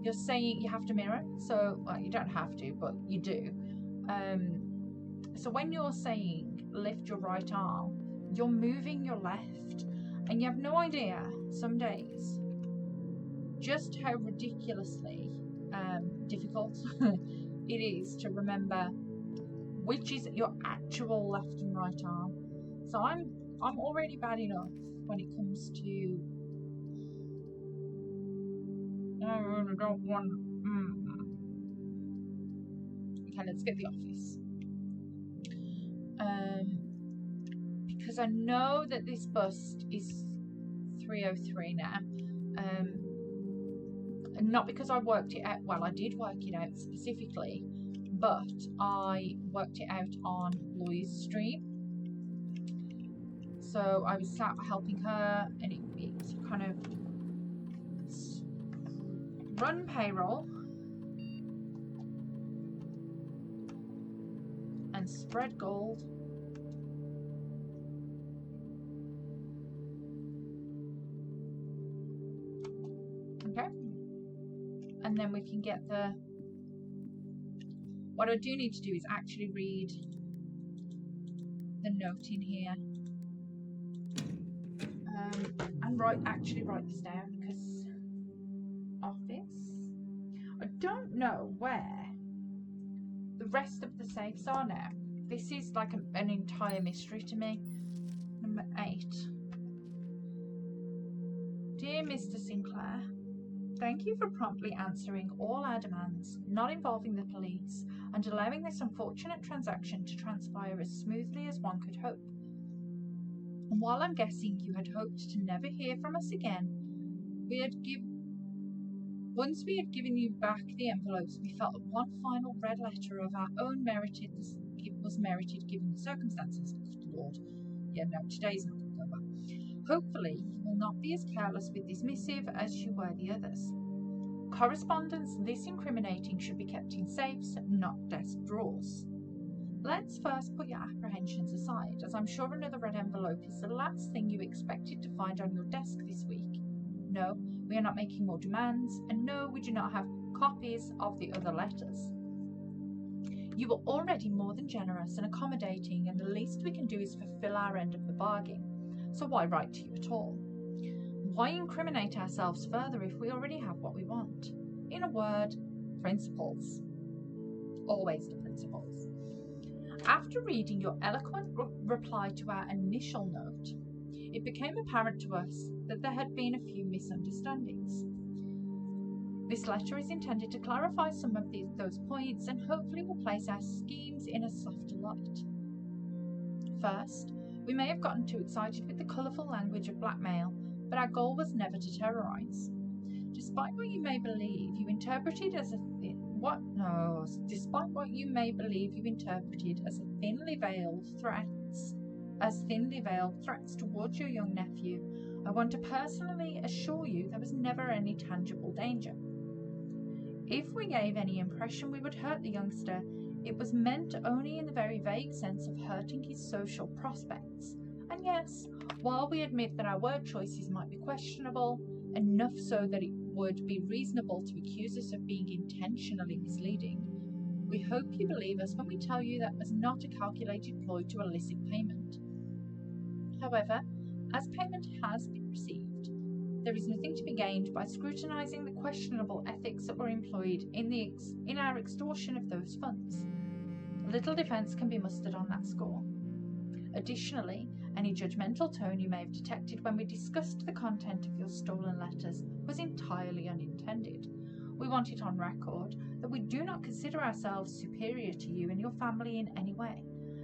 you're saying you have to mirror. So, well, you don't have to, but you do. So when you're saying lift your right arm, you're moving your left, and you have no idea some days just how ridiculously difficult it is to remember which is your actual left and right arm. So I'm already bad enough when it comes to I don't want Okay, let's get the office. Because I know that this bust is 303 now. And not because I worked it out, well, I did work it out specifically, but I worked it out on Loy's stream. So I was sat helping her, and it kind of run payroll and spread gold. Okay. And then we can get the... What I do need to do is actually read the note in here. And actually write this down, because office. I don't know where the rest of the safes are now. This is like an entire mystery to me. Number 8. Dear Mr. Sinclair, thank you for promptly answering all our demands, not involving the police, and allowing this unfortunate transaction to transpire as smoothly as one could hope. And while I'm guessing you had hoped to never hear from us again, once we had given you back the envelopes, we felt that one final red letter of our own was merited given the circumstances. Good Lord. Yeah, no, today's not going to go well. Hopefully, you will not be as careless with this missive as you were the others. Correspondence this incriminating should be kept in safes, not desk drawers. Let's first put your apprehensions aside, as I'm sure another red envelope is the last thing you expected to find on your desk this week. No, we are not making more demands, and no, we do not have copies of the other letters. You are already more than generous and accommodating, and the least we can do is fulfill our end of the bargain. So why write to you at all? Why incriminate ourselves further if we already have what we want? In a word, principles. Always the principles. After reading your eloquent reply to our initial note, it became apparent to us that there had been a few misunderstandings. This letter is intended to clarify some of those points and hopefully will place our schemes in a softer light. First, we may have gotten too excited with the colourful language of blackmail, but our goal was never to terrorise. Despite what you may believe you interpreted as thinly veiled threats towards your young nephew, I want to personally assure you there was never any tangible danger. If we gave any impression we would hurt the youngster, it was meant only in the very vague sense of hurting his social prospects. And yes, while we admit that our word choices might be questionable, enough so that it would be reasonable to accuse us of being intentionally misleading, we hope you believe us when we tell you that was not a calculated ploy to elicit payment. However, as payment has been received, there is nothing to be gained by scrutinising the questionable ethics that were employed in our extortion of those funds. Little defence can be mustered on that score. Additionally, any judgmental tone you may have detected when we discussed the content of your stolen letters was entirely unintended. We want it on record that we do not consider ourselves superior to you and your family in any way,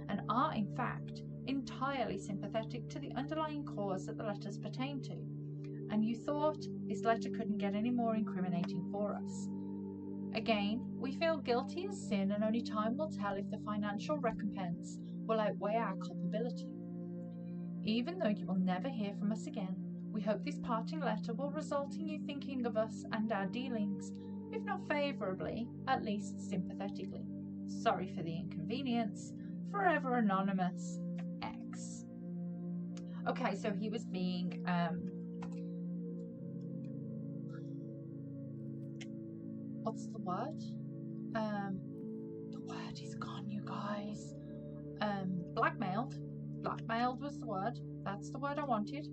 and are, in fact, entirely sympathetic to the underlying cause that the letters pertain to. And you thought this letter couldn't get any more incriminating for us. Again, we feel guilty as sin, and only time will tell if the financial recompense will outweigh our culpability. Even though you will never hear from us again, we hope this parting letter will result in you thinking of us and our dealings, if not favourably, at least sympathetically. Sorry for the inconvenience. Forever anonymous, X. Okay, so he was being what's the word? The word is gone, you guys. Blackmailed. Blackmailed was the word. That's the word I wanted.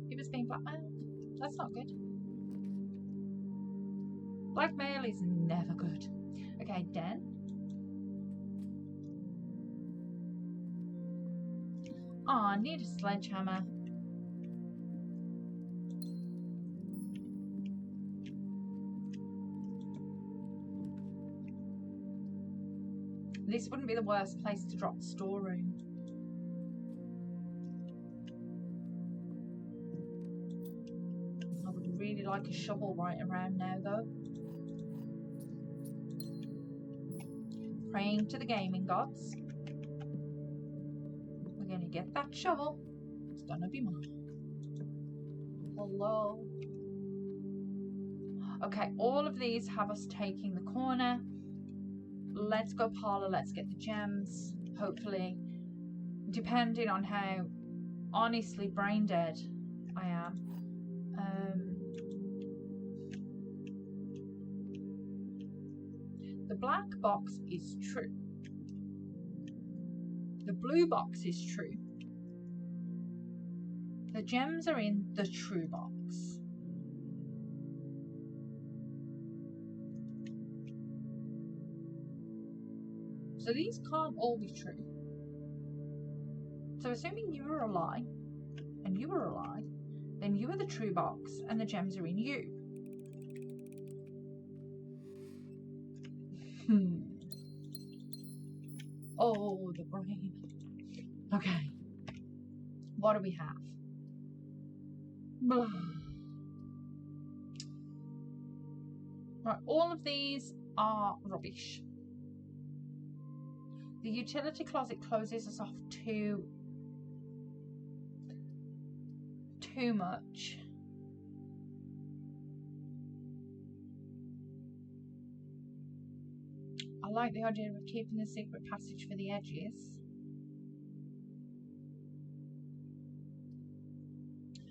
He was being blackmailed. That's not good. Blackmail is never good. Okay, Den. I need a sledgehammer. This wouldn't be the worst place to drop the storeroom. I would really like a shovel right around now, though. Praying to the gaming gods. We're going to get that shovel. It's going to be mine. Hello. Okay, all of these have us taking the corner. Let's go parlour, let's get the gems. Hopefully, depending on how honestly brain dead I am. The black box is true. The blue box is true. The gems are in the true box. So these can't all be true. So assuming you were a lie, and you were a lie, then you are the true box, and the gems are in you. Oh, the brain. Okay. What do we have? Blah. Right, all of these are rubbish. The utility closet closes us off too much. I I like the idea of keeping the secret passage for the edges.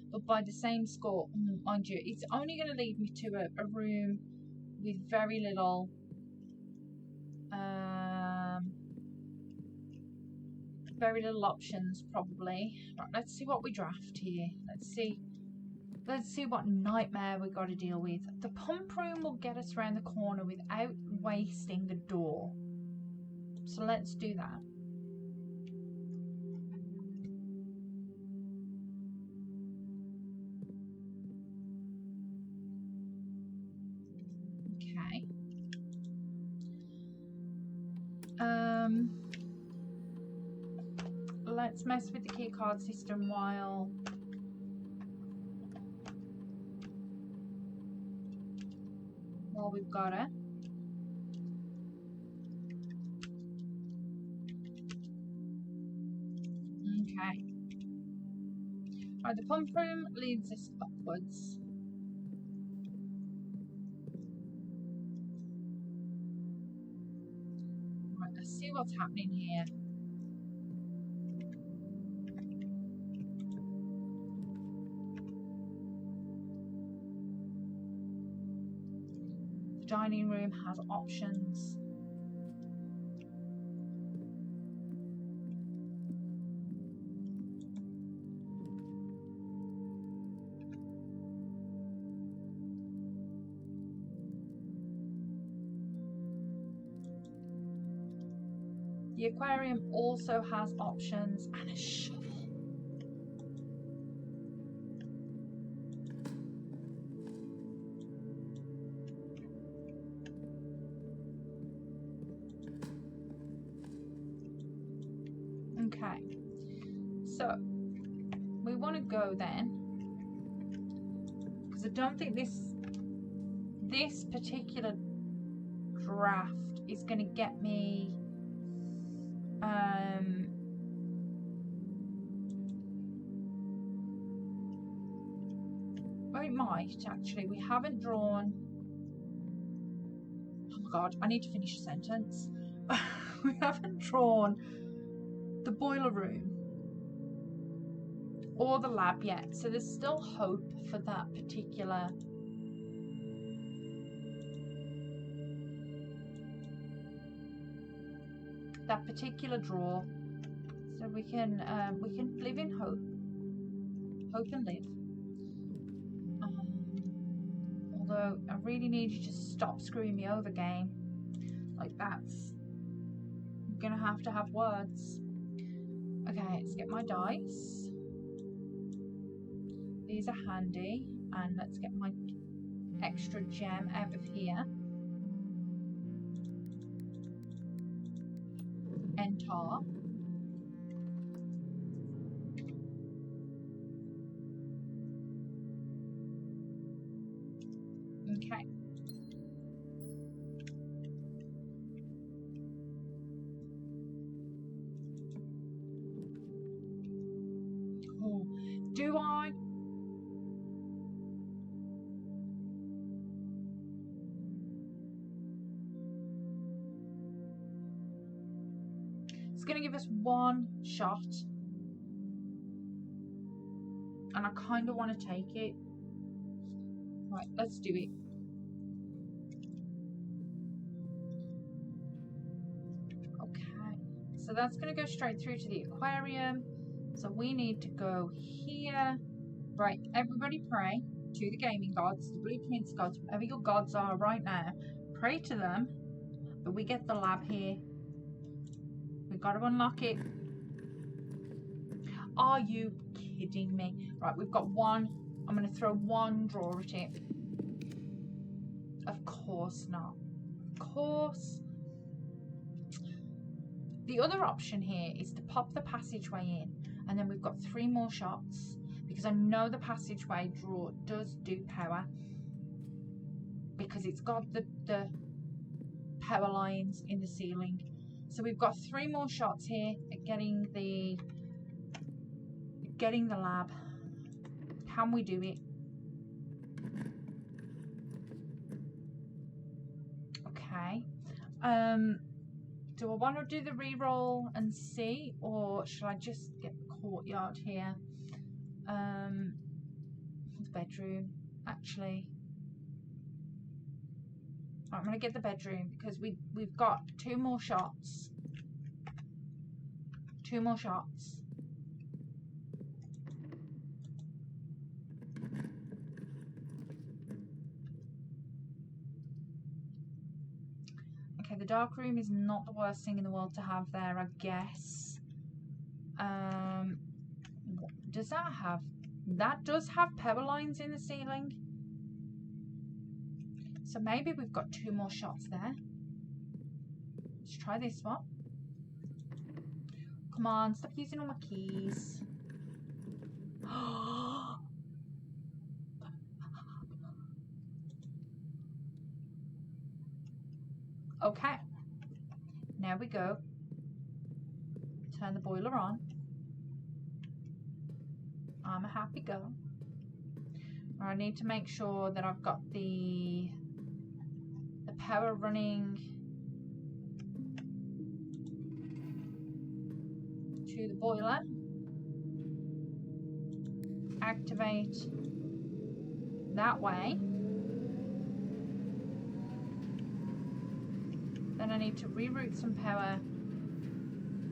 But by the same score, mind you, it's only going to lead me to a room with very little options, probably. Right, let's see what we draft here. Let's see what nightmare we got to deal with. The pump room will get us around the corner without wasting the door. So let's do that. Okay. Let's mess with the key card system while we've got it. Okay. Right, the pump room leads us upwards. Right, let's see what's happening here. The dining room has options. The aquarium also has options and a shovel. Okay, so we want to go then, because I don't think this particular draft is going to get me well, it might actually. We haven't drawn. Oh my god, I need to finish a sentence. We haven't drawn the boiler room or the lab yet, so there's still hope for that particular draw. So we can live in hope and live. Although I really need you to stop screwing me over, game. Like that's gonna have to have words. Okay, let's get my dice. These are handy, and let's get my extra gem out of here. Enter. Okay. Oh, do I? It's going to give us one shot, and I kind of want to take it. Right, let's do it. Okay, so that's going to go straight through to the aquarium. So we need to go here. Right, everybody pray to the gaming gods, the blueprints gods, whatever your gods are right now. Pray to them that we get the lab here. We've got to unlock it. Are you kidding me? Right, we've got one. I'm going to throw one drawer at it. Of course not. Of course. The other option here is to pop the passageway in, and then we've got 3 more shots, because I know the passageway drawer does do power, because it's got the power lines in the ceiling. So we've got 3 more shots here at getting the lab. Can we do it? Okay. Do I want to do the re-roll and see, or should I just get the courtyard here? The bedroom, actually. Right, I'm going to get the bedroom because we've got 2 more shots. 2 more shots. Okay, the dark room is not the worst thing in the world to have there, I guess. Does that have... That does have power lines in the ceiling. So maybe we've got 2 more shots there. Let's try this one. Come on, stop using all my keys. Okay. Now we go. Turn the boiler on. I'm a happy girl. I need to make sure that I've got the power running to the boiler. Activate that way. Then I need to reroute some power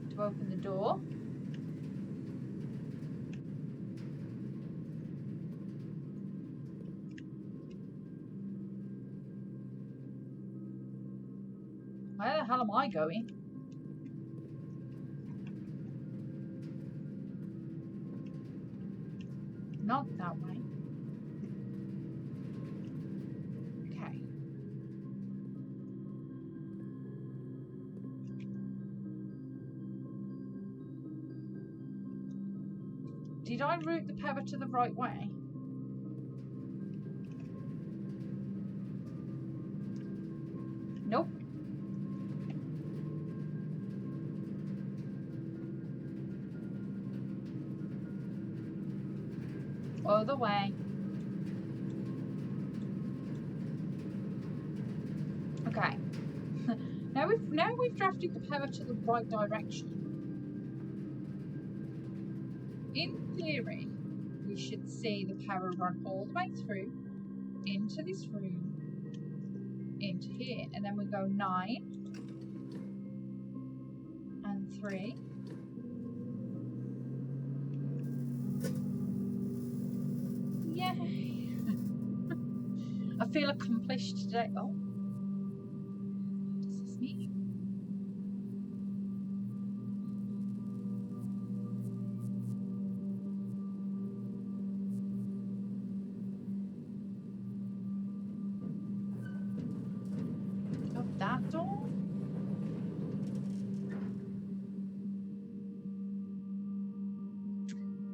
to open the door. Where the hell am I going? Not that way. Okay. Did I route the power to the right way? Nope. Other way. Okay. now we've drafted the power to the right direction. In theory, we should see the power run all the way through into this room, into here, and then we go 9 and 3. Yay! I feel accomplished today. Oh, what does this mean? Oh, that door?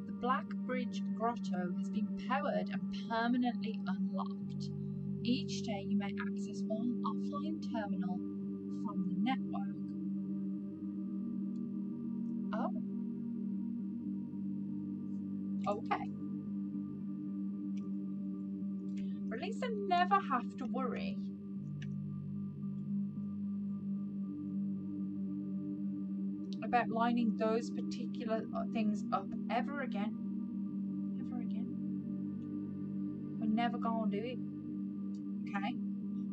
The Black Bridge Grotto has been powered and permanently unlocked. Each day you may access one offline terminal from the network. Oh. Okay. Or at least I never have to worry about lining those particular things up ever again. Ever again. We're never gonna do it. Okay.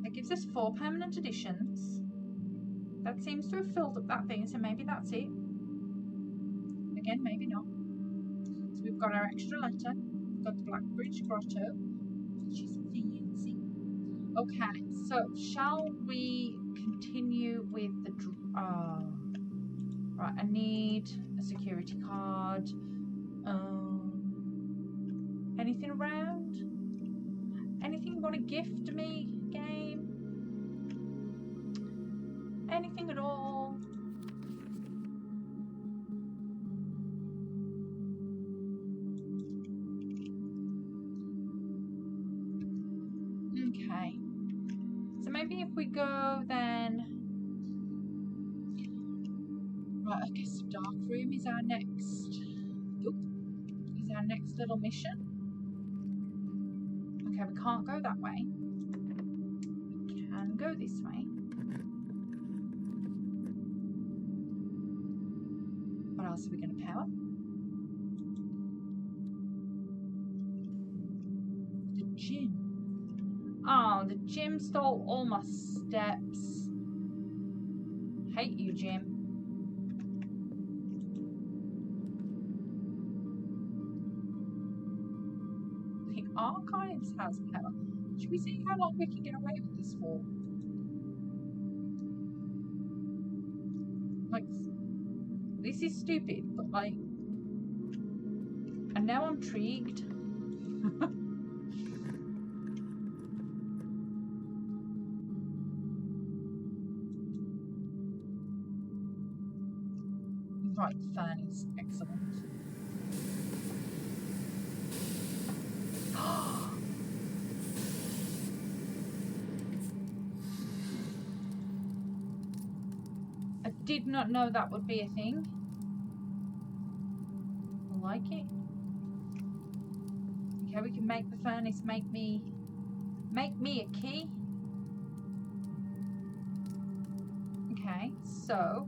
That gives us 4 permanent additions. That seems to have filled up that thing, so maybe that's it. Again, maybe not. So we've got our extra letter. We've got the Black Bridge Grotto, which is fancy. Okay, so shall we continue with the... right, I need a security card. Anything around? Anything you want to gift me, game? Anything at all? Okay. So maybe if we go then... Right, I guess the dark room is our next... Oop, is our next little mission. Okay, we can't go that way. We can go this way. else are we going to power? The gym. Oh, the gym stole all my steps. Hate you, gym. The archives has power. Should we see how long we can get away with this for? Like, this is stupid, but like, and now I'm intrigued. Right, furnace, excellent. I did not know that would be a thing. I like it. Okay, we can make the furnace make me a key. Okay, so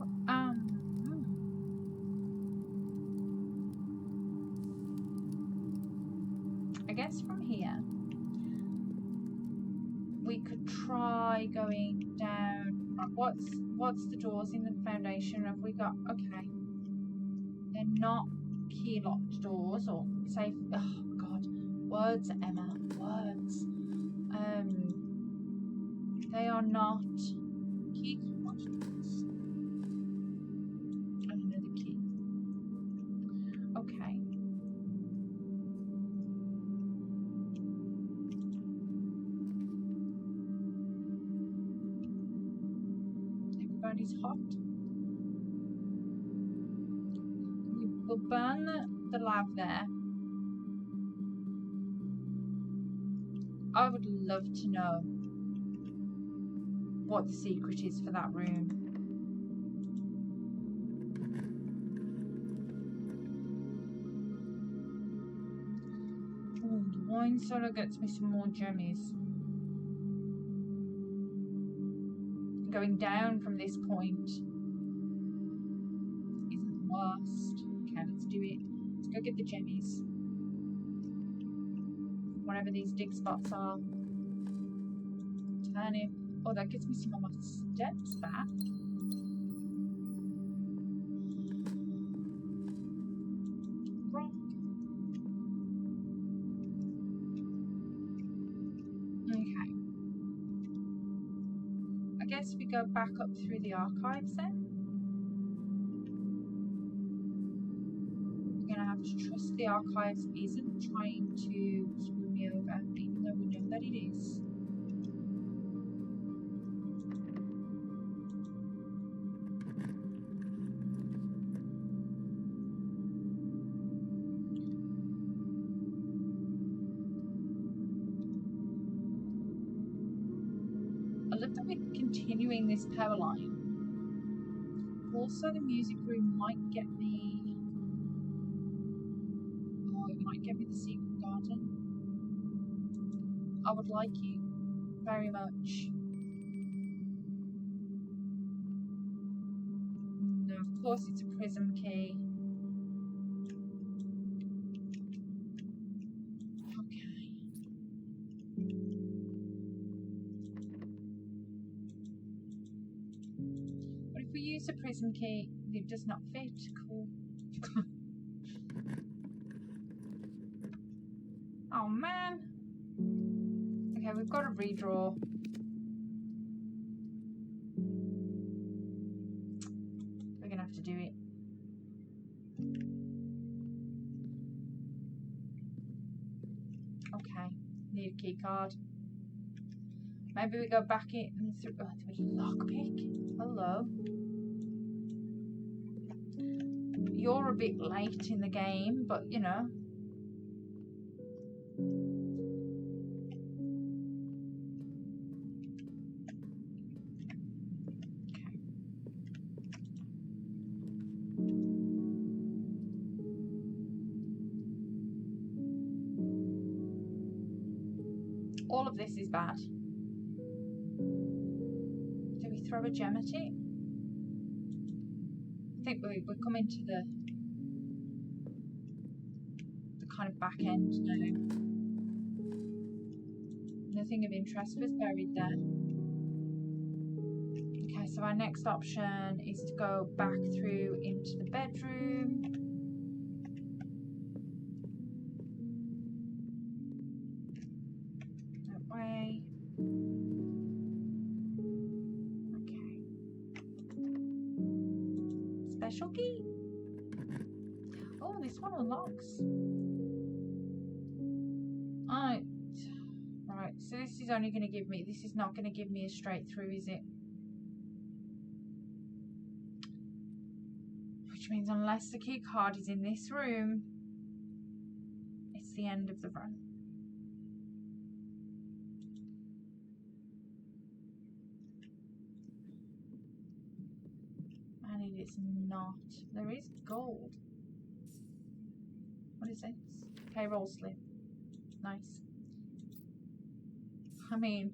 I guess from here we could try going down. What's the doors in the foundation? Have we got? Okay, they're not key locked doors or safe. Oh God, words, Emma, words. They are not key locked doors. And another key. Okay. Everybody's hot. We'll burn the lab there. I would love to know what the secret is for that room. Ooh, the wine cellar gets me some more jemmies. Going down from this point isn't the worst. Okay, let's do it. Let's go get the jemmies. Whatever these dig spots are. Turnip. Oh, that gets me some of my steps back. Rock. Okay. I guess we go back up through the archives then. We're gonna have to trust the archives isn't trying to screw me over, even though we know that it is. I love that we're continuing this power line. Also, the music room might get me. Oh, it might get me the secret garden. I would like you very much. No, of course it's a prism key. Okay. But if we use a prism key, it does not fit. Cool. Oh man. Okay, we've got to redraw. We're gonna have to do it. Okay, need a key card. Maybe we go back in through. Oh, there's a lockpick. Hello. You're a bit late in the game, but you know. All of this is bad. Do we throw a gem at it? I think we're coming to the kind of back end now. Nothing of interest was buried there. Okay, so our next option is to go back through into the bedroom. That way. Okay. Special key. Oh, this one unlocks. Right, so this is only going to give me, this is not going to give me a straight through, is it? Which means unless the key card is in this room, it's the end of the run. And it is not. There is gold. What is this? Payroll slip. Nice. I mean,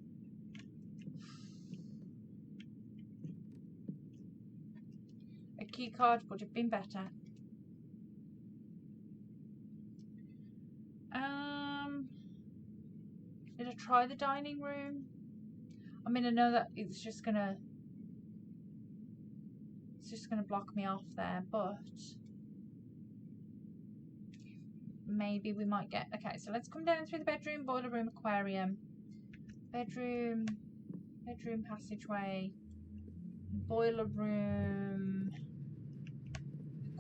a key card would have been better. Did I try the dining room? I mean, I know that it's just gonna block me off there, but maybe we might get. Okay, so let's come down through the bedroom, boiler room, aquarium, bedroom passageway, boiler room,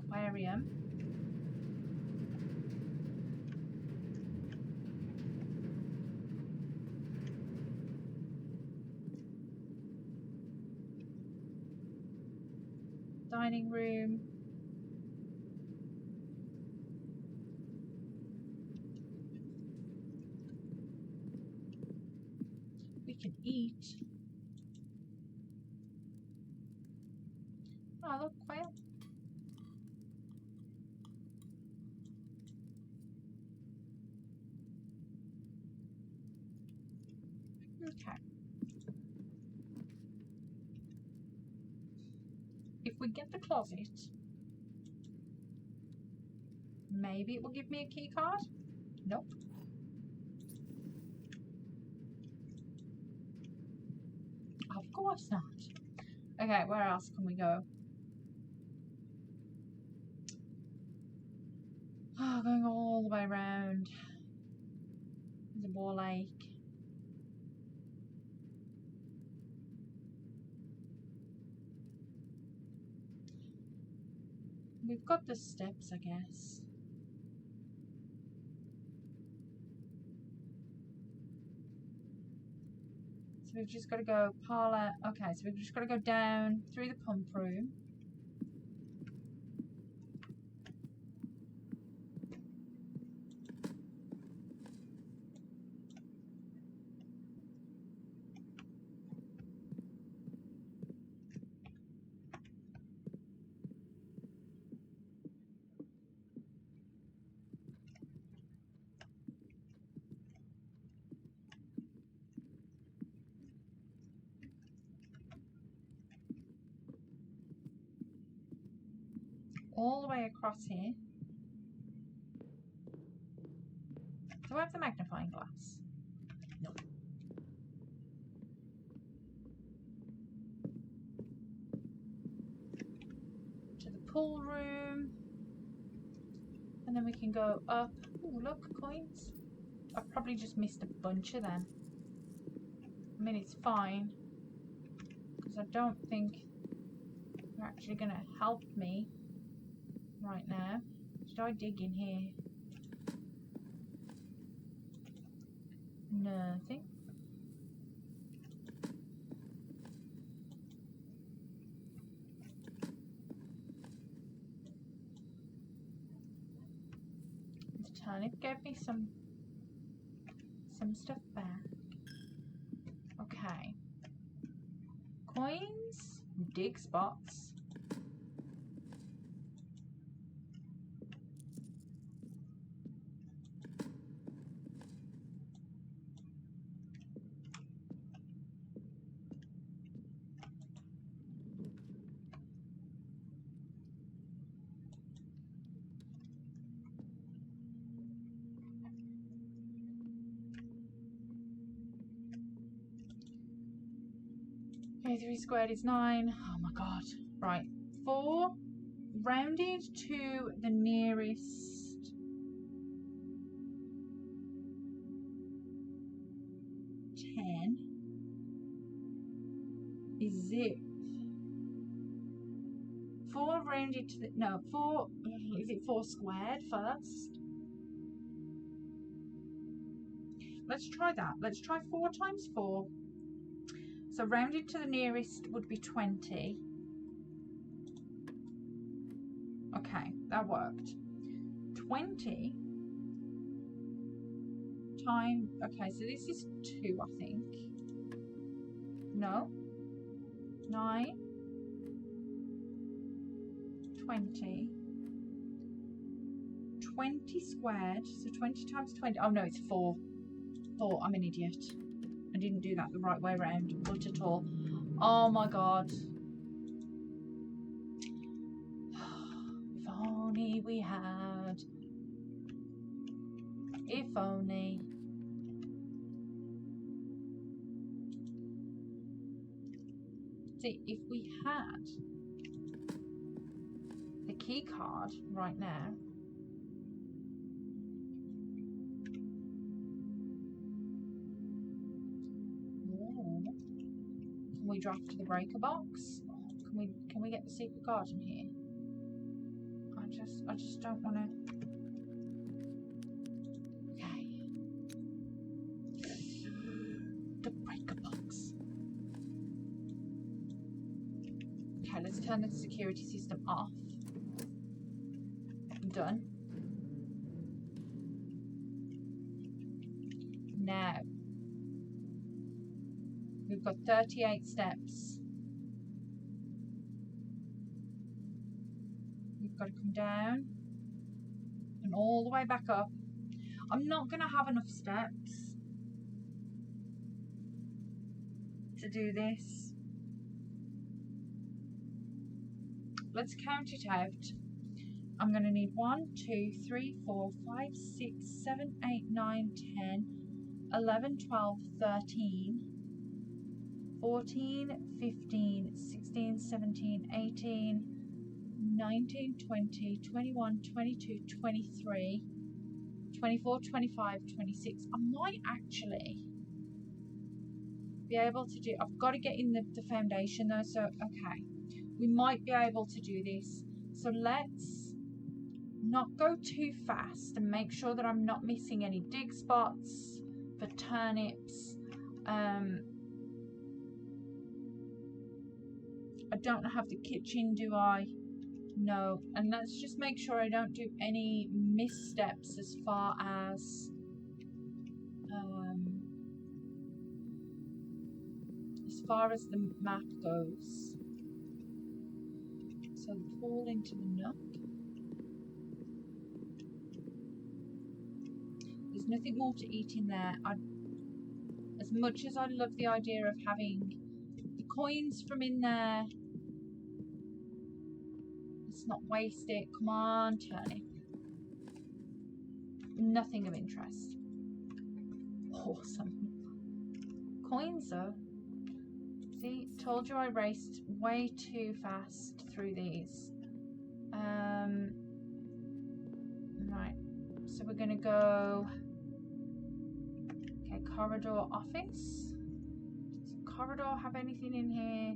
aquarium. Dining room. We can eat. Oh, look, quail. Okay. If we get the closet, maybe it will give me a key card. Nope. Of course not. Okay, where else can we go? Oh, going all the way around the War Lake. We've got the steps, I guess. So we've just got to go parlour. Okay, so we've just got to go down through the pump room. All the way across here. Do I have the magnifying glass? No. To the pool room. And then we can go up. Ooh, look, coins. I've probably just missed a bunch of them. I mean, it's fine. Because I don't think they're actually going to help me right now. Should I dig in here? Nothing. The turnip gave me some stuff back. Okay. Coins, dig spots. 3 squared is 9. Oh my god. Right. 4 rounded to the nearest 10 is zip. 4 rounded to the, no, 4, is it 4 squared first? Let's try that. Let's try 4 times 4. So rounded to the nearest would be 20. Okay, that worked. 20 times, okay, so this is 2, I think. No. 9. 20. 20 squared, so 20 times 20. Oh no, it's 4. 4, I'm an idiot. I didn't do that the right way around, not at all. Oh my god. If only we had. If only. See, if we had the key card right now, can we draft the breaker box? Can we get the secret card in here? I just don't want to. Okay. The breaker box. Okay, let's turn the security system off. Done. Now we've got 38 steps. We've got to come down and all the way back up. I'm not going to have enough steps to do this. Let's count it out. I'm going to need 1, 2, 3, 4, 5, 6, 7, 8, 9, 10, 11, 12, 13, 14, 15, 16, 17, 18, 19, 20, 21, 22, 23, 24, 25, 26. I might actually be able to do, I've got to get in the foundation though, so okay. We might be able to do this. So let's not go too fast and make sure that I'm not missing any dig spots for turnips. I don't have the kitchen, do I? No. And let's just make sure I don't do any missteps as far as the map goes. So fall into the nook. There's nothing more to eat in there. As much as I love the idea of having the coins from in there, let's not waste it. Come on, turnip. Nothing of interest. Awesome. Coins though. See, told you I raced way too fast through these. Right, so we're gonna go, okay, corridor office. Does corridor have anything in here?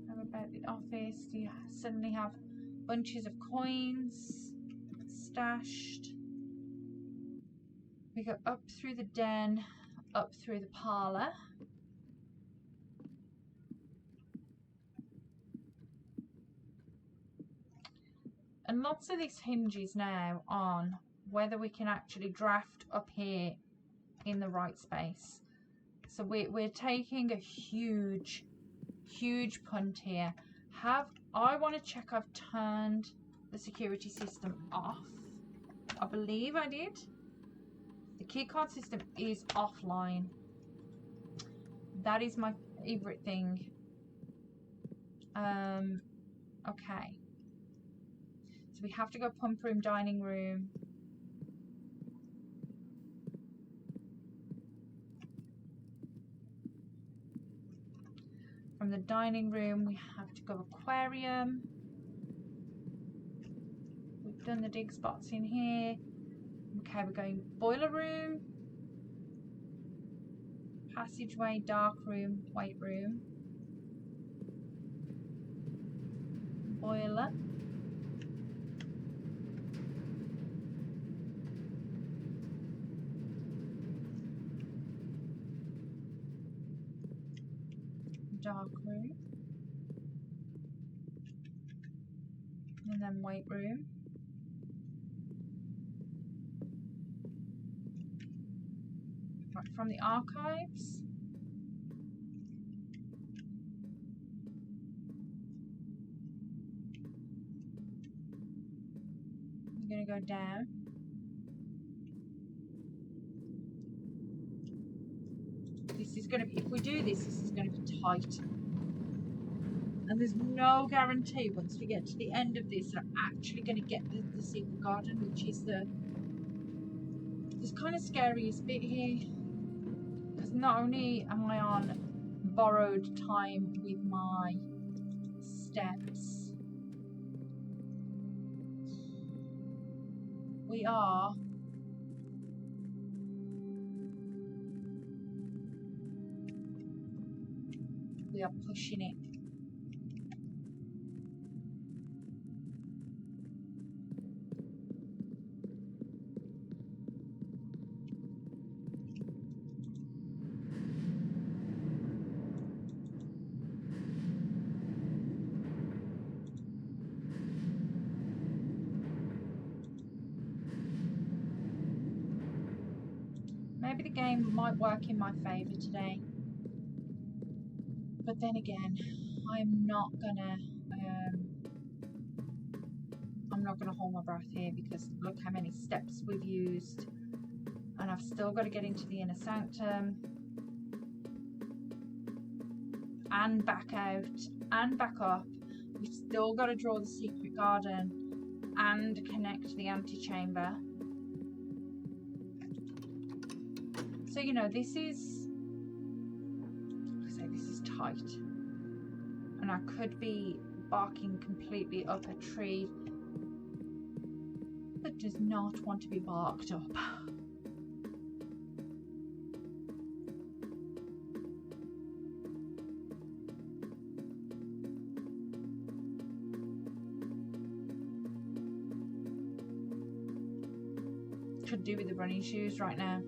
How about the office? Do you suddenly have bunches of coins stashed? We go up through the den, up through the parlour. And lots of this hinges now on whether we can actually draft up here in the right space. So we're taking a huge punt here. I want to check I've turned the security system off. I believe I did. The keycard system is offline. That is my favorite thing. Okay. So we have to go pump room, dining room. From the dining room, we have to go aquarium. We've done the dig spots in here. Okay, we're going boiler room, passageway, dark room, white room, boiler. Dark room. And then white room. Right, from the archives. We're going to go down. This is going to be, if we do this, this is going to be tight. And there's no guarantee once we get to the end of this that I'm actually going to get the secret garden, which is the kind of scariest bit here. Because not only am I on borrowed time with my steps, we are pushing it. Maybe the game might work in my favour today. But then again, I'm not gonna hold my breath here, because look how many steps we've used, and I've still got to get into the inner sanctum and back out and back up. We've still got to draw the secret garden and connect the antechamber. So you know, this is tight, and I could be barking completely up a tree that does not want to be barked up. Could do with the running shoes right now.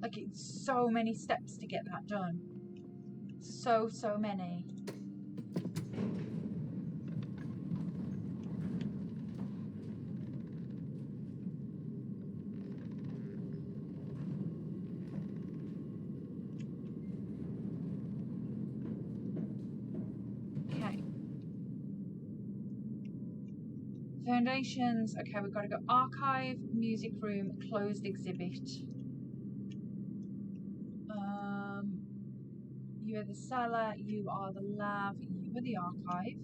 Like, it's so many steps to get that done. So many. Okay. Foundations. Okay, we've got to go archive, music room, closed exhibit. You are the cellar, you are the lab, you are the archive.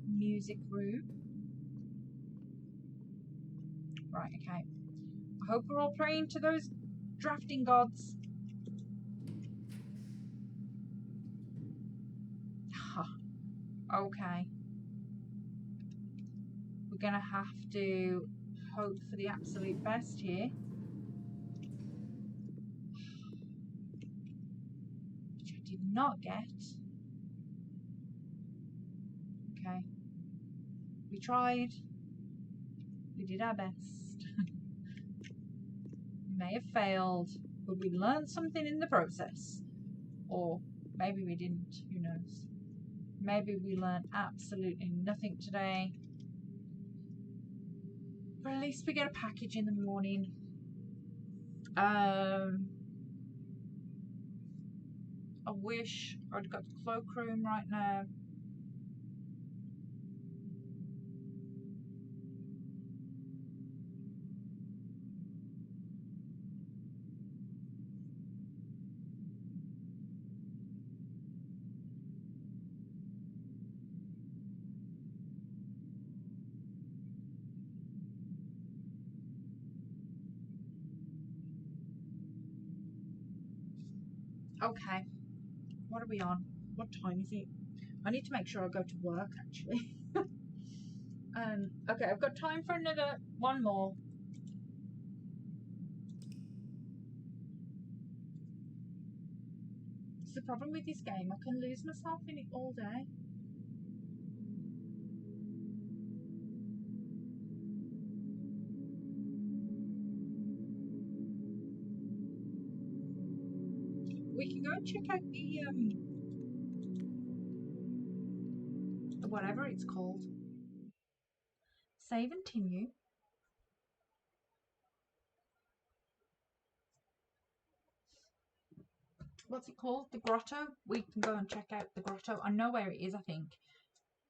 Music room. Right, okay. I hope we're all praying to those drafting gods. Okay. We're gonna have to hope for the absolute best here. Which I did not get. Okay. We tried. We did our best. We may have failed, but we learned something in the process. Or maybe we didn't, who knows. Maybe we learned absolutely nothing today. But at least we get a package in the morning. I wish I'd got the cloakroom right now. Okay, what are we on? What time is it? I need to make sure I go to work actually. Okay, I've got time for another one more. It's the problem with this game. I can lose myself in it all day. We can go and check out the whatever it's called. Save and continue. What's it called? The grotto? We can go and check out the grotto. I know where it is, I think.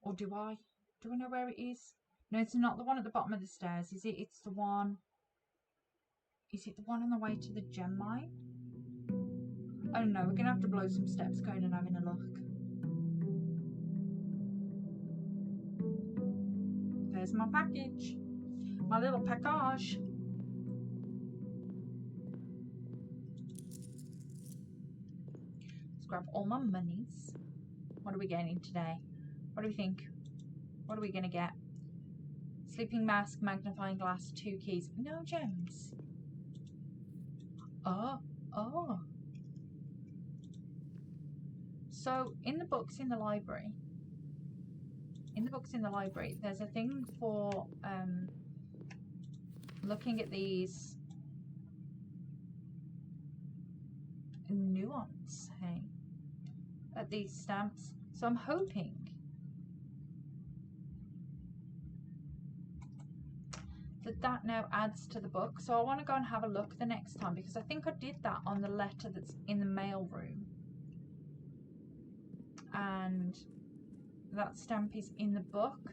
Or do I? Do I know where it is? No, it's not the one at the bottom of the stairs, is it? It's the one... Is it the one on the way to the gem mine? I don't know. We're going to have to blow some steps going and having a look. There's my package. My little package. Let's grab all my monies. What are we getting today? What do we think? What are we going to get? Sleeping mask, magnifying glass, 2 keys. No gems. Oh. So, in the books in the library, there's a thing for looking at these nuance, hey? At these stamps. So I'm hoping that now adds to the book. So I want to go and have a look the next time, because I think I did that on the letter that's in the mail room. And that stamp is in the book.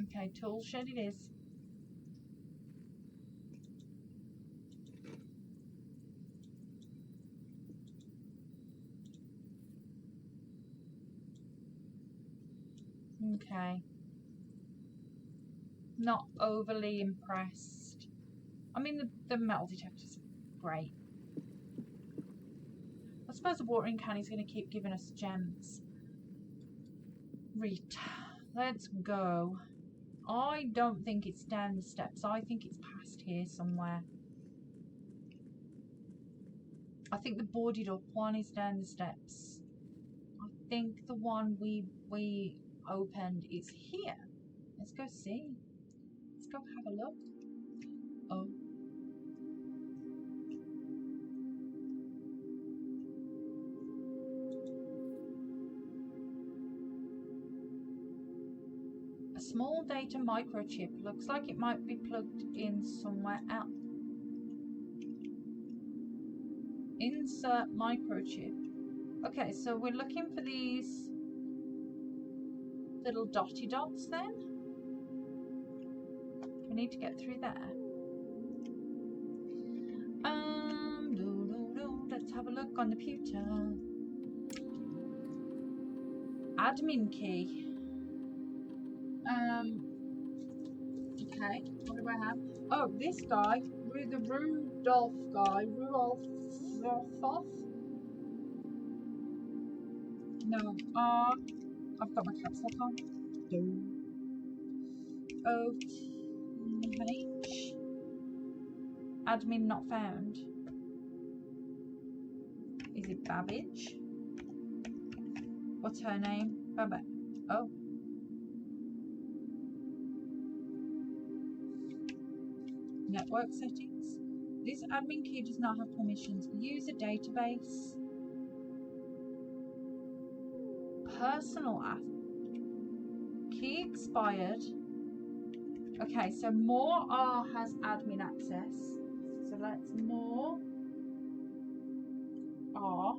Okay, tool shed it is. Okay. Not overly impressed. I mean, the metal detector's great. I suppose the watering can is going to keep giving us gems. Rita, let's go. I don't think it's down the steps. I think it's past here somewhere. I think the boarded up one is down the steps. I think the one we opened is here. Let's go see. Let's go have a look. Oh. A small data microchip. Looks like it might be plugged in somewhere else. Insert microchip. Okay, so we're looking for these little dotty dots then. We need to get through there. Let's have a look on the computer. Admin key. Okay, what do I have? Oh, this guy, the Rudolph guy, Rudolph. No, I've got my caps lock on. O-T-H. Admin not found. Is it Babbage? What's her name? Babbage. Oh. Network settings. This admin key does not have permissions. User database. Personal app. Key expired. Okay, so more R has admin access. So let's more R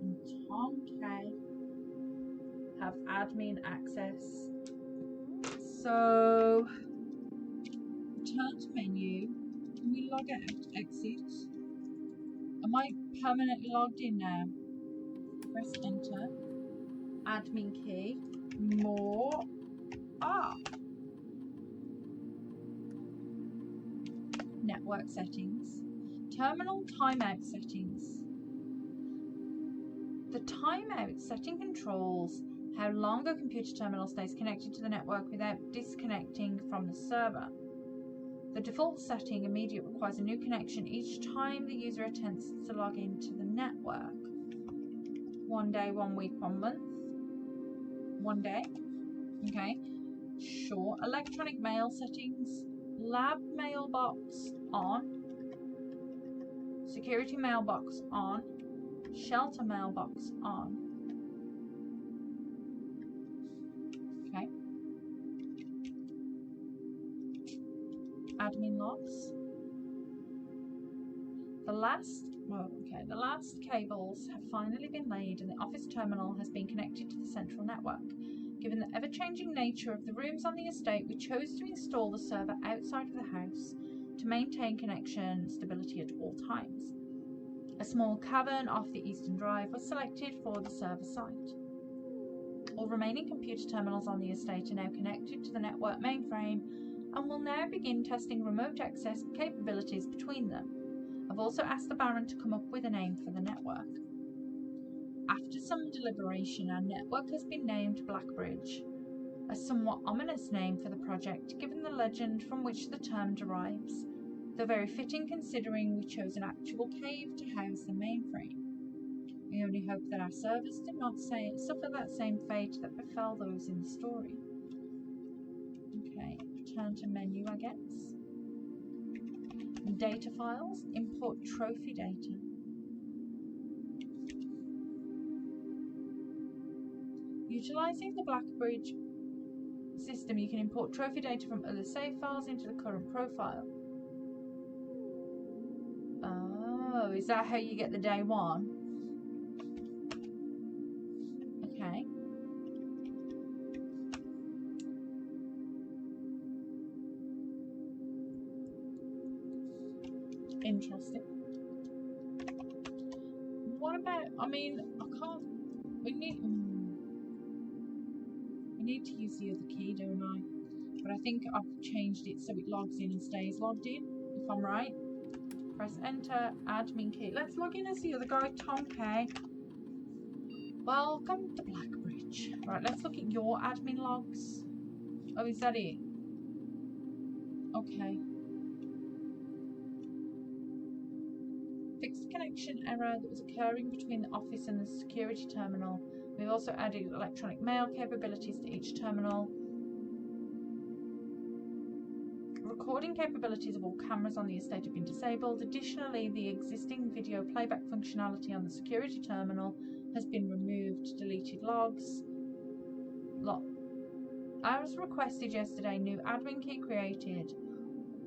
and Tom K have admin access. So return to menu. Can we log out? Exit. Am I permanently logged in now? Press enter. Admin key. More R. Network settings. Terminal timeout settings. The timeout setting controls how long a computer terminal stays connected to the network without disconnecting from the server. The default setting immediately requires a new connection each time the user attempts to log into the network. 1 day, 1 week, 1 month. 1 day. Okay. Sure. Electronic mail settings. Lab mailbox on. Security mailbox on. Shelter mailbox on. Okay. Admin logs. The last cables have finally been laid and the office terminal has been connected to the central network. Given the ever-changing nature of the rooms on the estate, we chose to install the server outside of the house to maintain connection stability at all times. A small cavern off the eastern drive was selected for the server site. All remaining computer terminals on the estate are now connected to the network mainframe and will now begin testing remote access capabilities between them. I've also asked the Baron to come up with a name for the network. After some deliberation, our network has been named Blackbridge, a somewhat ominous name for the project given the legend from which the term derives, though very fitting considering we chose an actual cave to house the mainframe. We only hope that our servers do not suffer that same fate that befell those in the story. Okay, return to menu, I guess. Data files, import trophy data. Utilizing the Blackbridge system, you can import trophy data from other save files into the current profile. Oh, is that how you get the day one? Okay. Interesting. What about, I mean, I can't, we need to use the other key, don't I? But I think I've changed it so it logs in and stays logged in, if I'm right. Press enter, admin key. Let's log in as the other guy, Tom K. Welcome to Blackbridge. Right, let's look at your admin logs. Oh, is that it? Okay. Fixed connection error that was occurring between the office and the security terminal. We've also added electronic mail capabilities to each terminal. Recording capabilities of all cameras on the estate have been disabled. Additionally, the existing video playback functionality on the security terminal has been removed. Deleted logs. As requested yesterday, new admin key created,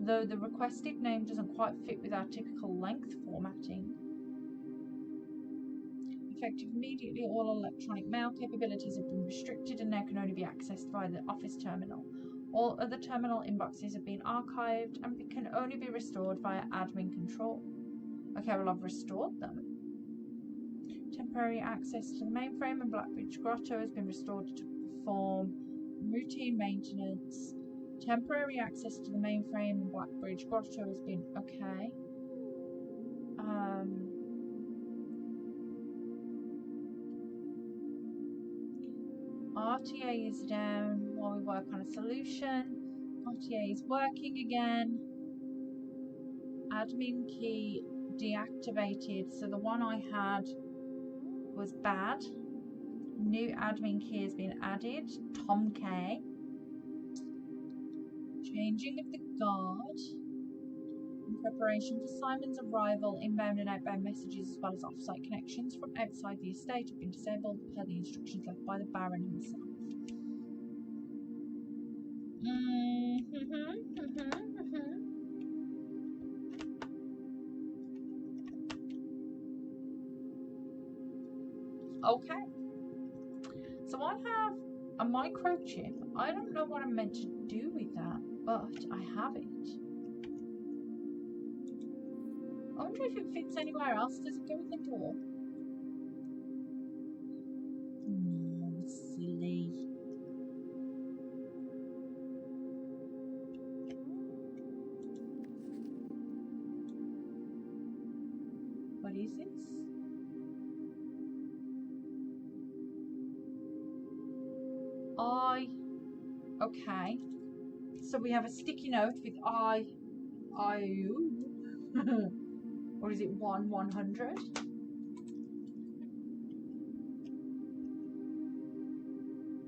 though the requested name doesn't quite fit with our typical length formatting. Effective immediately, all electronic mail capabilities have been restricted and now can only be accessed via the office terminal. All other terminal inboxes have been archived and can only be restored via admin control. Okay, well, I've restored them. Temporary access to the mainframe and Blackbridge Grotto has been restored to perform routine maintenance. Temporary access to the mainframe and Blackbridge Grotto has been okay. RTA is down while we work on a solution. RTA is working again. Admin key deactivated. So the one I had was bad. New admin key has been added. Tom K. Changing of the guard. preparation for Simon's arrival, inbound and outbound messages as well as off-site connections from outside the estate have been disabled per the instructions left by the Baron himself. Okay. So I have a microchip. I don't know what I'm meant to do with that, but I have it. I wonder if it fits anywhere else. Does it go with the door? No, silly. What is this? Okay. So we have a sticky note with I, or is it 100?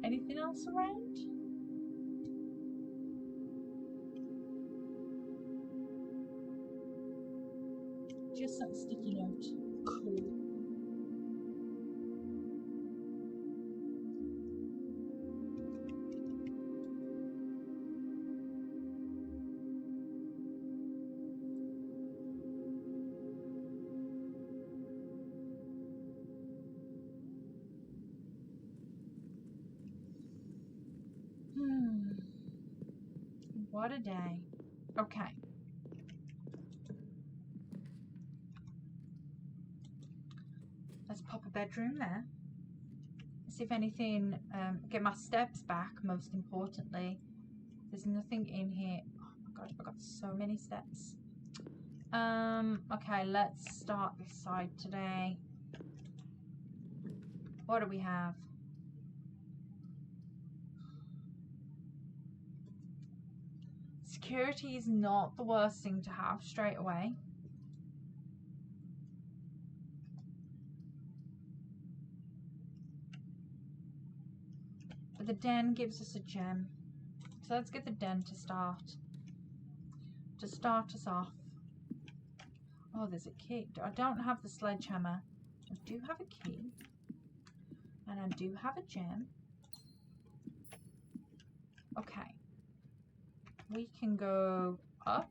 Anything else around? Just that sticky note. Cool. What a day. Okay. Let's pop a bedroom there. See if anything, get my steps back, most importantly. There's nothing in here. Oh my god, I've got so many steps. Okay, let's start this side today. What do we have? Security is not the worst thing to have straight away. But the den gives us a gem. So let's get the den to start. To start us off. Oh, there's a key. I don't have the sledgehammer. I do have a key. And I do have a gem. Okay. We can go up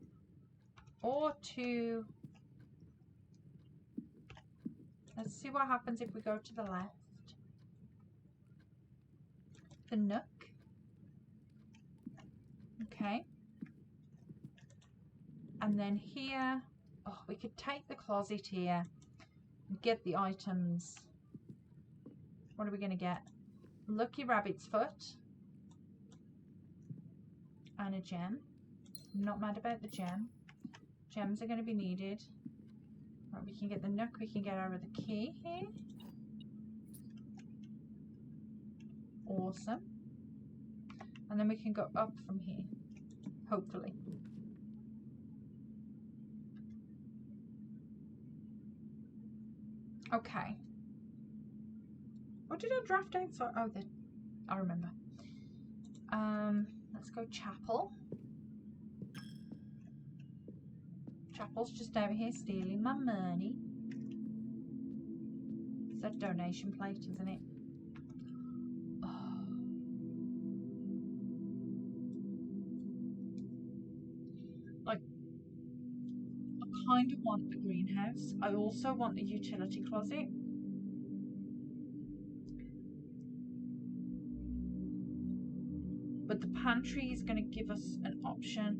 or to... Let's see what happens if we go to the left. The nook. Okay. And then here, oh, we could take the closet here and get the items. What are we going to get? Lucky rabbit's foot. And a gem. I'm not mad about the gem. Gems are going to be needed. Right, we can get the nook, we can get over the key here. Awesome. And then we can go up from here. Hopefully. Okay. What did I draft out? So, oh, I remember. Let's go chapel. Chapel's just over here stealing my money. It's that donation plate, isn't it? Oh. Like, I kind of want the greenhouse. I also want the utility closet. But the pantry is going to give us an option,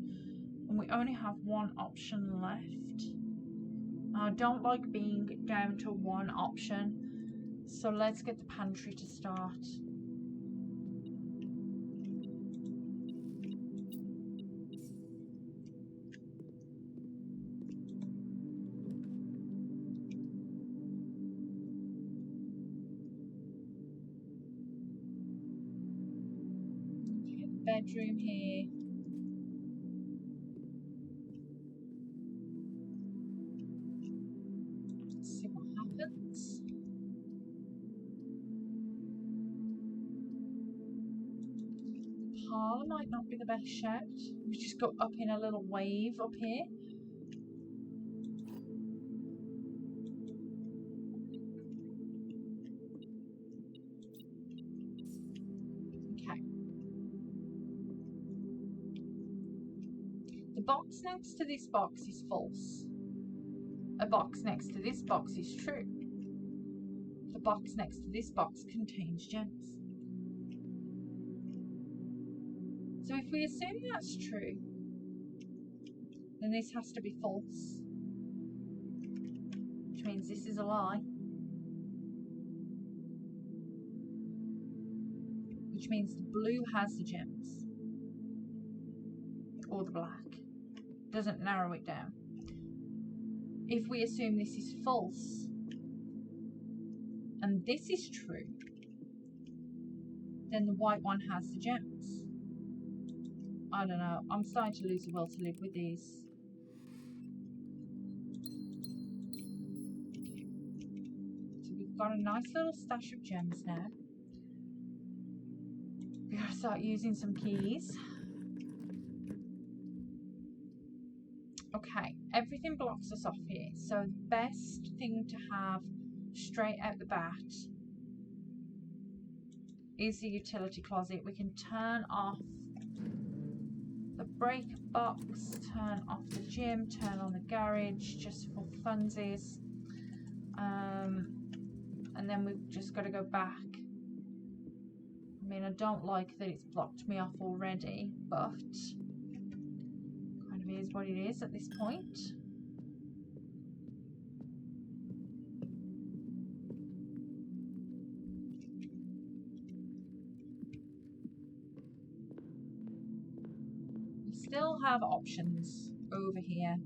and we only have one option left. I don't like being down to one option, so let's get the pantry to start. Okay, bedroom here. See what happens. Parlour might not be the best shout. We just go up in a little wave up here. The box next to this box is false. A box next to this box is true. The box next to this box contains gems. So if we assume that's true, then this has to be false, which means this is a lie, which means the blue has the gems, or the black. Doesn't narrow it down. If we assume this is false, and this is true, then the white one has the gems. I don't know. I'm starting to lose the will to live with these. So we've got a nice little stash of gems now. We gotta start using some keys. Okay, everything blocks us off here. So the best thing to have straight out the bat is the utility closet. We can turn off the breaker box, turn off the gym, turn on the garage just for funsies. And then we've just got to go back. I mean, I don't like that it's blocked me off already, but kind of is what it is at this point. We still have options over here,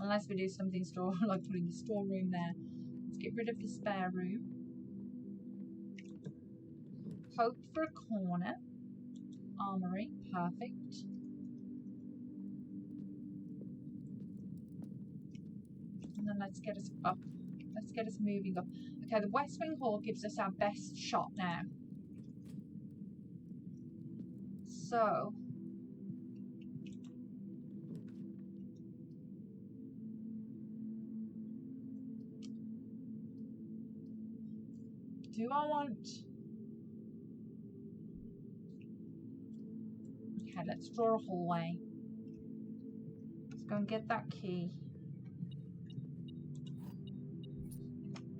unless we do something like putting the storeroom there. Let's get rid of the spare room. Hope for a corner. Armory, perfect. And then let's get us up. Let's get us moving up. Okay, the West Wing Hall gives us our best shot now. So do I want... Okay, let's draw a hallway. Let's go and get that key.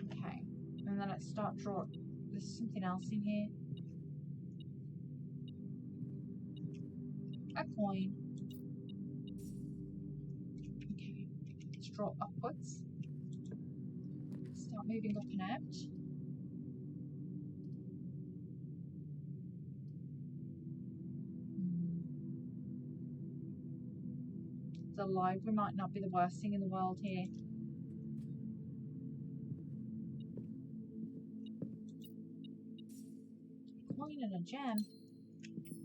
Okay, and then let's start drawing. There's something else in here. A coin. Okay, let's draw upwards. Start moving up and out. The library might not be the worst thing in the world here. A coin and a gem.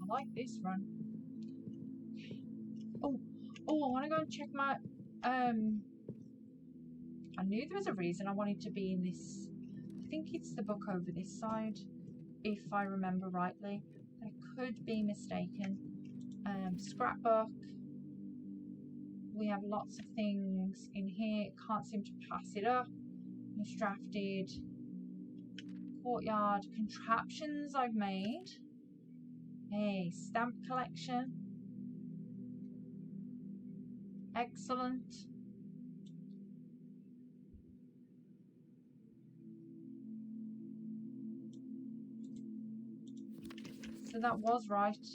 I like this run. Oh, I want to go and check my... I knew there was a reason I wanted to be in this. I think it's the book over this side, if I remember rightly. I could be mistaken. Scrapbook. We have lots of things in here. Can't seem to pass it up. Misdrafted. Courtyard. Contraptions I've made. Hey, stamp collection. Excellent. So that was right.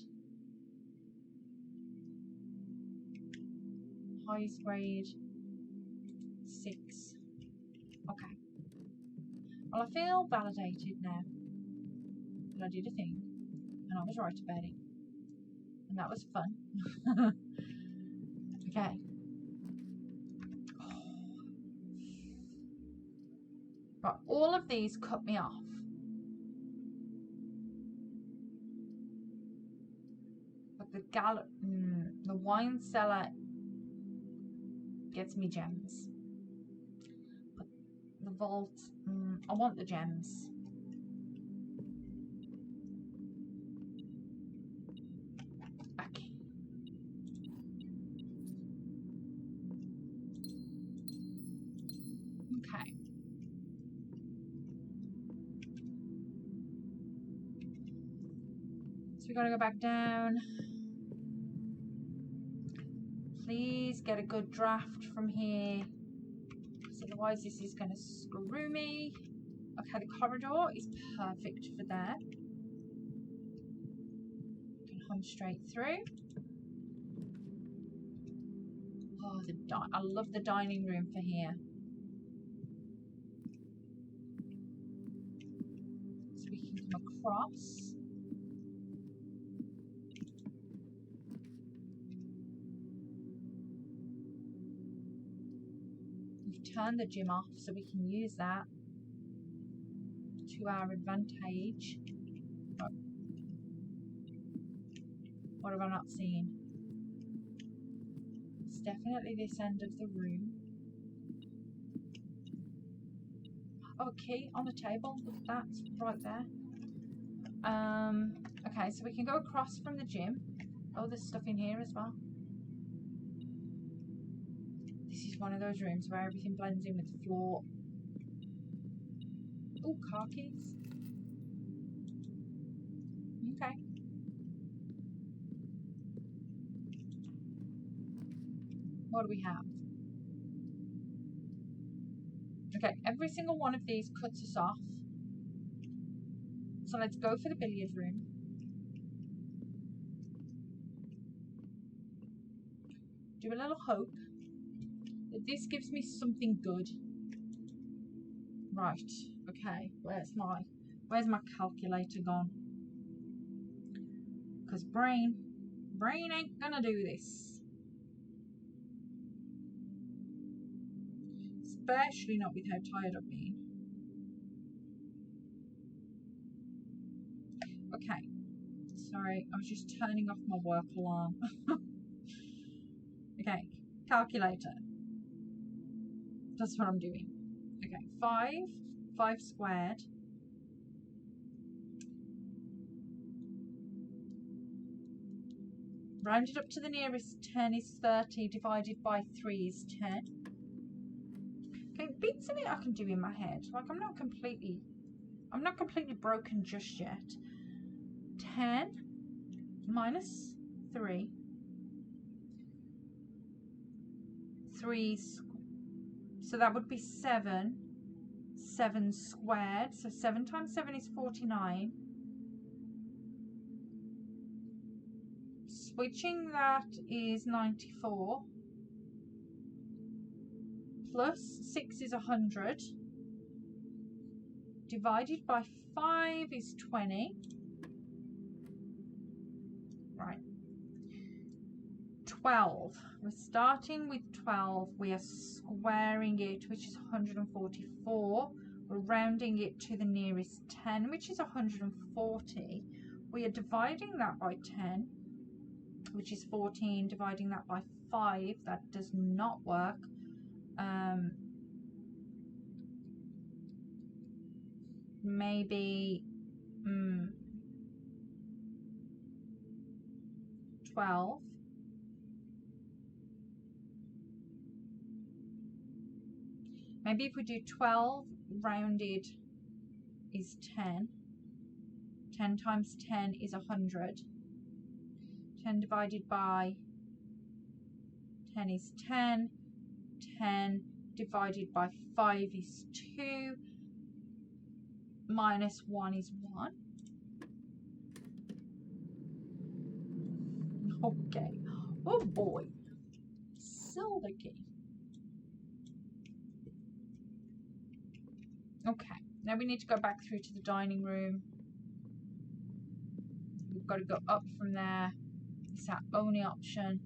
Highest grade 6. Okay. Well, I feel validated now that I did a thing and I was right about it, and that was fun. Okay. Right, all of these cut me off. But the wine cellar gets me gems. But the vault, I want the gems. Okay. Okay. So we gotta go back down. Please get a good draft from here. So otherwise this is going to screw me. Okay, the corridor is perfect for there. You can hum straight through. Oh, I love the dining room for here. So we can come across. We've turned the gym off so we can use that to our advantage. Oh. What have I not seen? It's definitely this end of the room. Oh, key on the table. Look at that. It's right there. Okay, so we can go across from the gym. Oh, there's stuff in here as well. This is one of those rooms where everything blends in with the floor. Oh, car keys. Okay. What do we have? Okay, every single one of these cuts us off. So let's go for the billiard room. Do a little hope that this gives me something good. Right, okay, where's my calculator gone? Because brain ain't gonna do this. Especially not with how tired I've been. Okay, sorry, I was just turning off my work alarm. Okay, calculator. That's what I'm doing. Okay, 5 squared. Rounded up to the nearest 10 is 30, divided by 3 is 10. Okay, beats in it I can do in my head. Like I'm not completely broken just yet. 10 minus 3. 3, so that would be 7. 7 squared. So 7 times 7 is 49. Switching that is 94. Plus 6 is 100. Divided by 5 is 20. Right. 12. We're starting with 12. We are squaring it, which is 144. We're rounding it to the nearest 10, which is 140. We are dividing that by 10, which is 14. Dividing that by 5, that does not work. Maybe 12. Maybe if we do 12 rounded is 10. 10 times 10 is 100. 10 divided by 10 is 10. 10 divided by 5 is 2. Minus 1 is 1. Okay. Oh boy. Silver key. Okay. Now we need to go back through to the dining room. We've got to go up from there. It's our only option.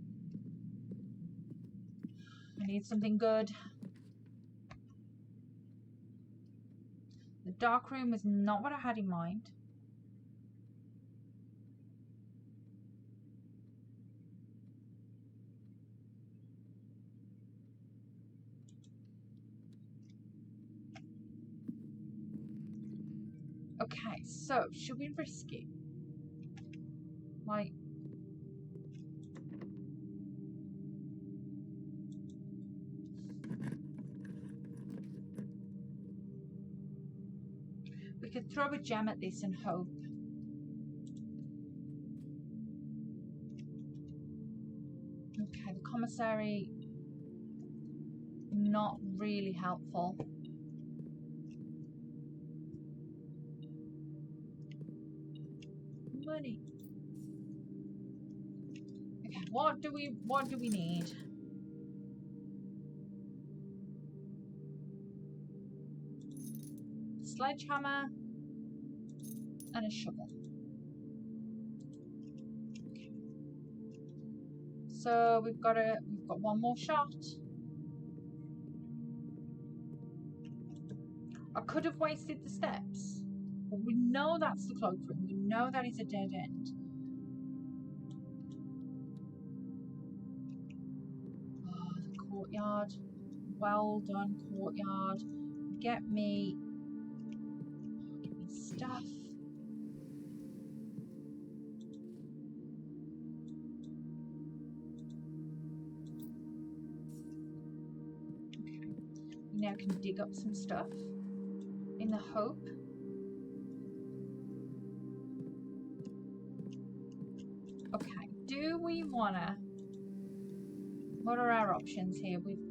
I need something good. The dark room was not what I had in mind. Okay, so should we risk it? Like, we could throw a gem at this and hope. Okay, the commissary, not really helpful. Money. Okay, what do we need? Sledgehammer and a shovel. Okay. So we've got one more shot. I could have wasted the steps, but we know that's the cloakroom. We know that is a dead end. Oh, the courtyard. Well done, courtyard. Get me stuff. Okay. We now can dig up some stuff in the hope. Okay, do we wanna, what are our options here? We've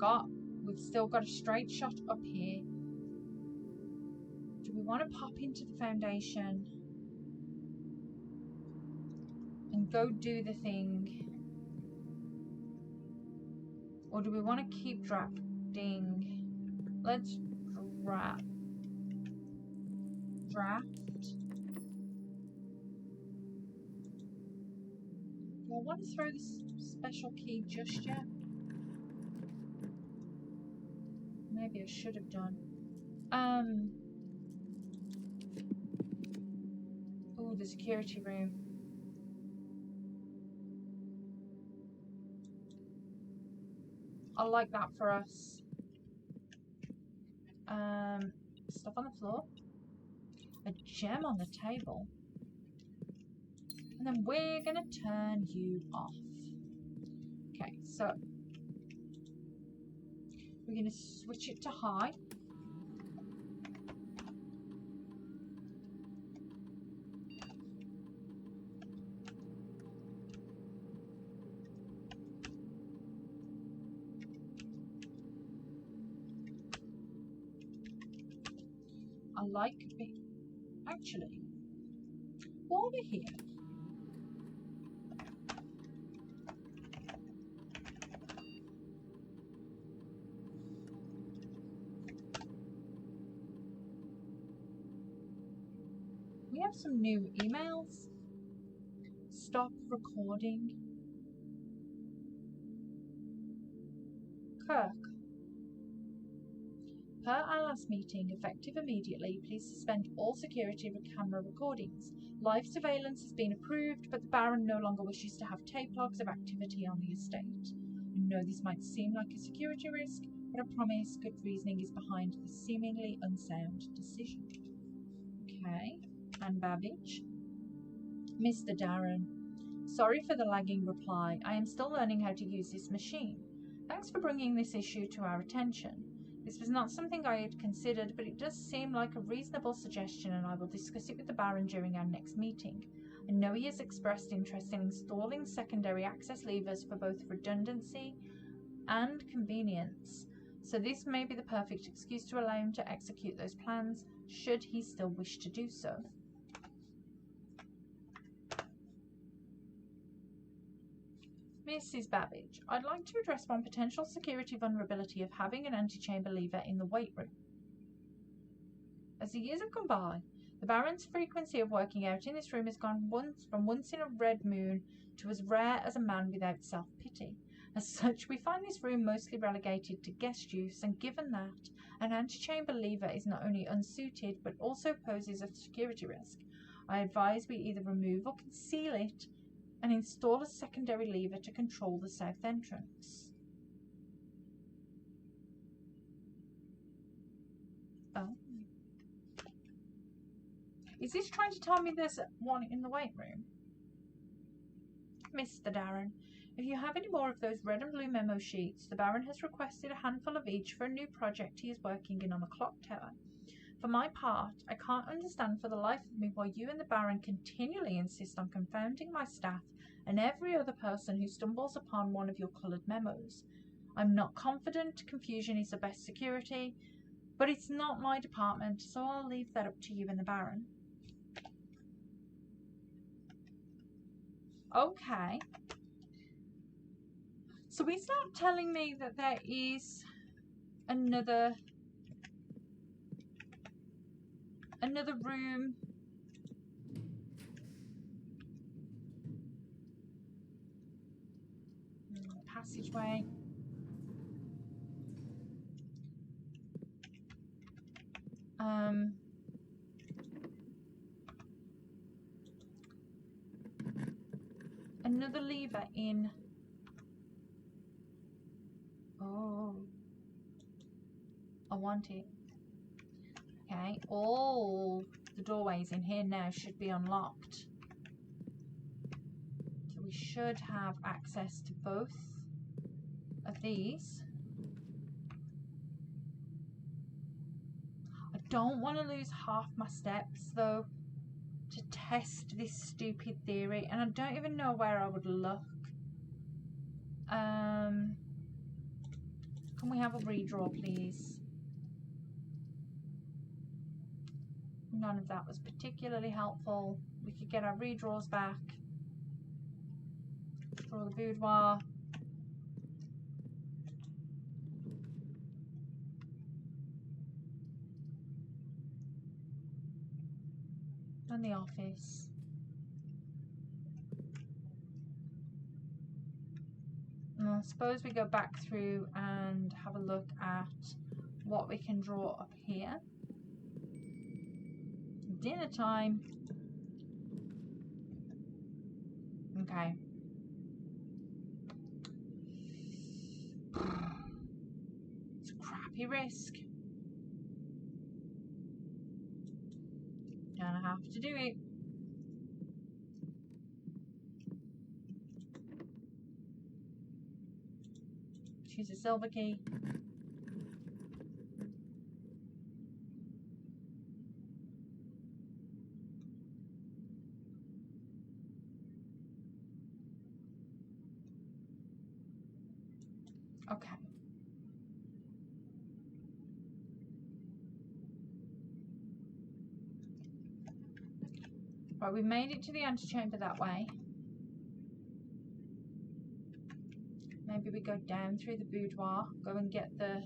still got a straight shot up here. Do we want to pop into the foundation and go do the thing? Or do we want to keep drafting? Let's draft. Do I want to throw this special key just yet? Maybe I should have done. Oh, the security room. I like that for us. Stuff on the floor. A gem on the table. And then we're gonna turn you off. Okay, so we're gonna switch it to high. I like it. Actually, while we're here, we have some new emails. Stop recording. Kirk. Per our last meeting, effective immediately, please suspend all security camera recordings. Live surveillance has been approved, but the Baron no longer wishes to have tape logs of activity on the estate. I know this might seem like a security risk, but I promise good reasoning is behind this seemingly unsound decision. Okay, and Babbage. Mr. Darren, sorry for the lagging reply. I am still learning how to use this machine. Thanks for bringing this issue to our attention. This was not something I had considered, but it does seem like a reasonable suggestion, and I will discuss it with the Baron during our next meeting. I know he has expressed interest in installing secondary access levers for both redundancy and convenience, so this may be the perfect excuse to allow him to execute those plans, should he still wish to do so. Mrs. Babbage, I'd like to address one potential security vulnerability of having an antechamber lever in the weight room. As the years have gone by, the Baron's frequency of working out in this room has gone from once in a red moon to as rare as a man without self-pity. As such, we find this room mostly relegated to guest use, and given that, an antechamber lever is not only unsuited but also poses a security risk, I advise we either remove or conceal it and install a secondary lever to control the south entrance. Oh. Is this trying to tell me there's one in the weight room? Mr. Darren, if you have any more of those red and blue memo sheets, the Baron has requested a handful of each for a new project he is working in on the clock tower. For my part, I can't understand for the life of me why you and the Baron continually insist on confounding my staff and every other person who stumbles upon one of your coloured memos. I'm not confident confusion is the best security, but it's not my department, so I'll leave that up to you and the Baron. Okay. So he's not telling me that there is another room. Passageway. Another lever in. Oh, I want it. Okay, all the doorways in here now should be unlocked. So we should have access to both of these. I don't want to lose half my steps though to test this stupid theory, and I don't even know where I would look. Can we have a redraw, please? None of that was particularly helpful. We could get our redraws back. Draw the boudoir. And the office. And I suppose we go back through and have a look at what we can draw up here. Dinner time. Okay. It's a crappy risk. Gonna have to do it. Choose a silver key. Okay. Right, we made it to the antechamber that way. Maybe we go down through the boudoir, go and get the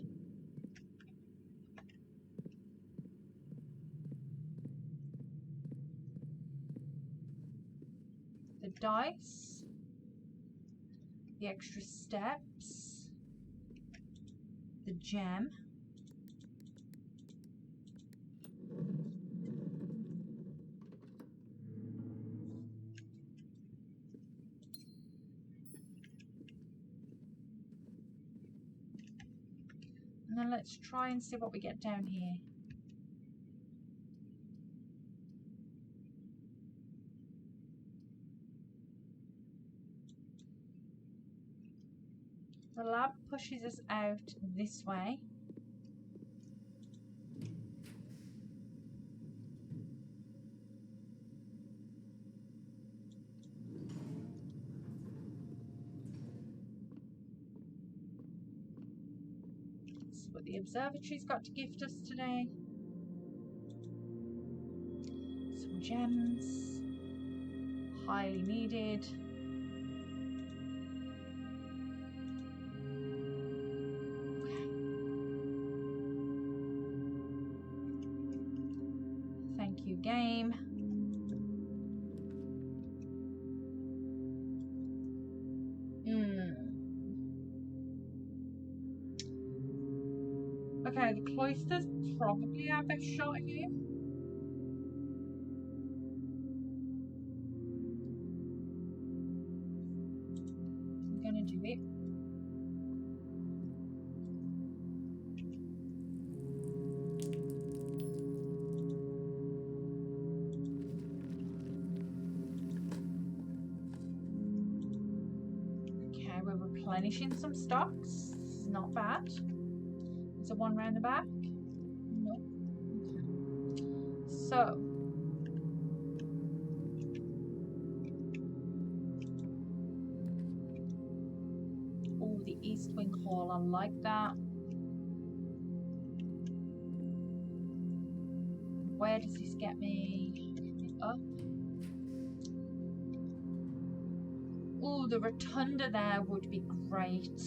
dice, the extra steps, the gem. And then let's try and see what we get down here. The lab pushes us out this way. That's what the observatory's got to gift us today. Some gems. Highly needed. Thank you, game. Okay, the cloister's probably our best shot here. I'm gonna do it. Okay, we're replenishing some stocks. This is not bad. Is there one round the back? No. Okay. So with the east wing hall. I like that. Where does this get me? Up. Oh, the rotunda there would be great.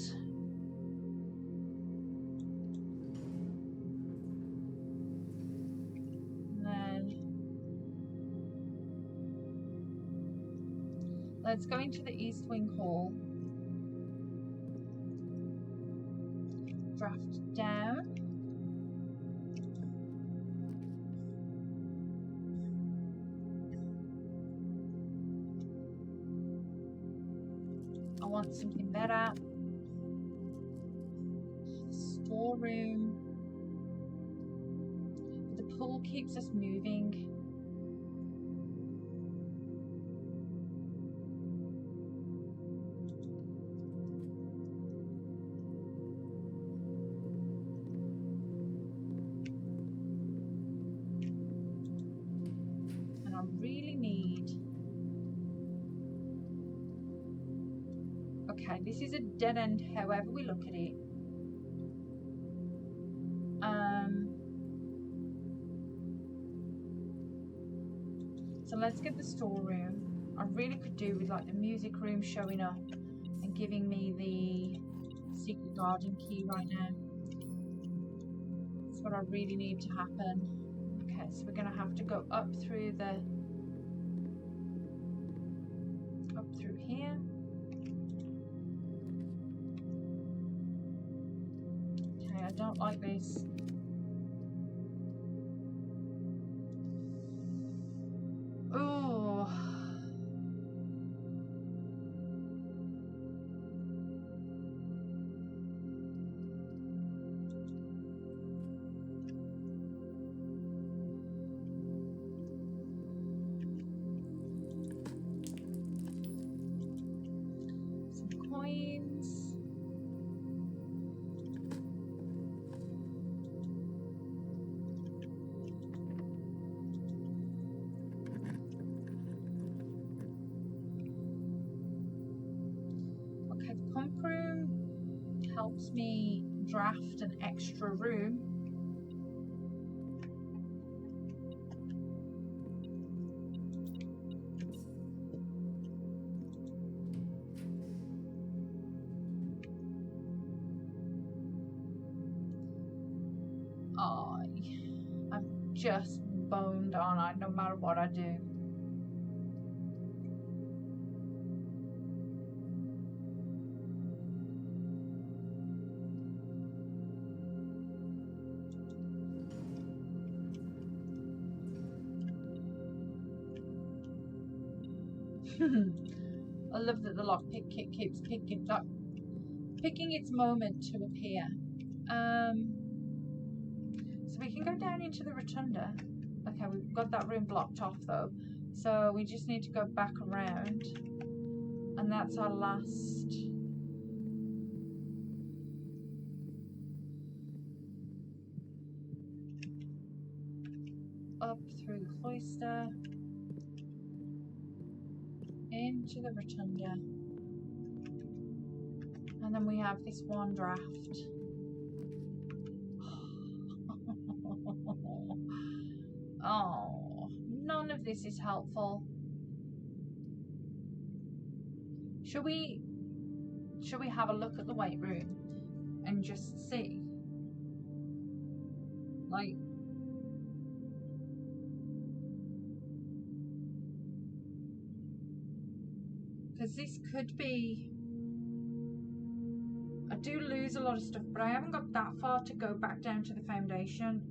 And then let's go into the east wing hall. Draft down. I want something better. Storeroom. The pool keeps us moving. And I really need... Okay, this is a dead end however we look at it. So let's get the storeroom. I really could do with like the music room showing up and giving me the secret garden key right now. That's what I really need to happen. Okay, so we're gonna have to go up through here. Okay, I don't like this. Oh. Some coins. Okay, the pump room helps me draft an extra room. Oh, I'm just boned on it no matter what I do. I love that the lockpick kit keeps picking its moment to appear. So we can go down into the rotunda. Okay, we've got that room blocked off though. So we just need to go back around. And that's our last. Up through the cloister. Into the rotunda. And then we have this one draft. Oh, none of this is helpful. Should we have a look at the weight room and just see? Like, because this could be... I do lose a lot of stuff, but I haven't got that far to go back down to the foundation.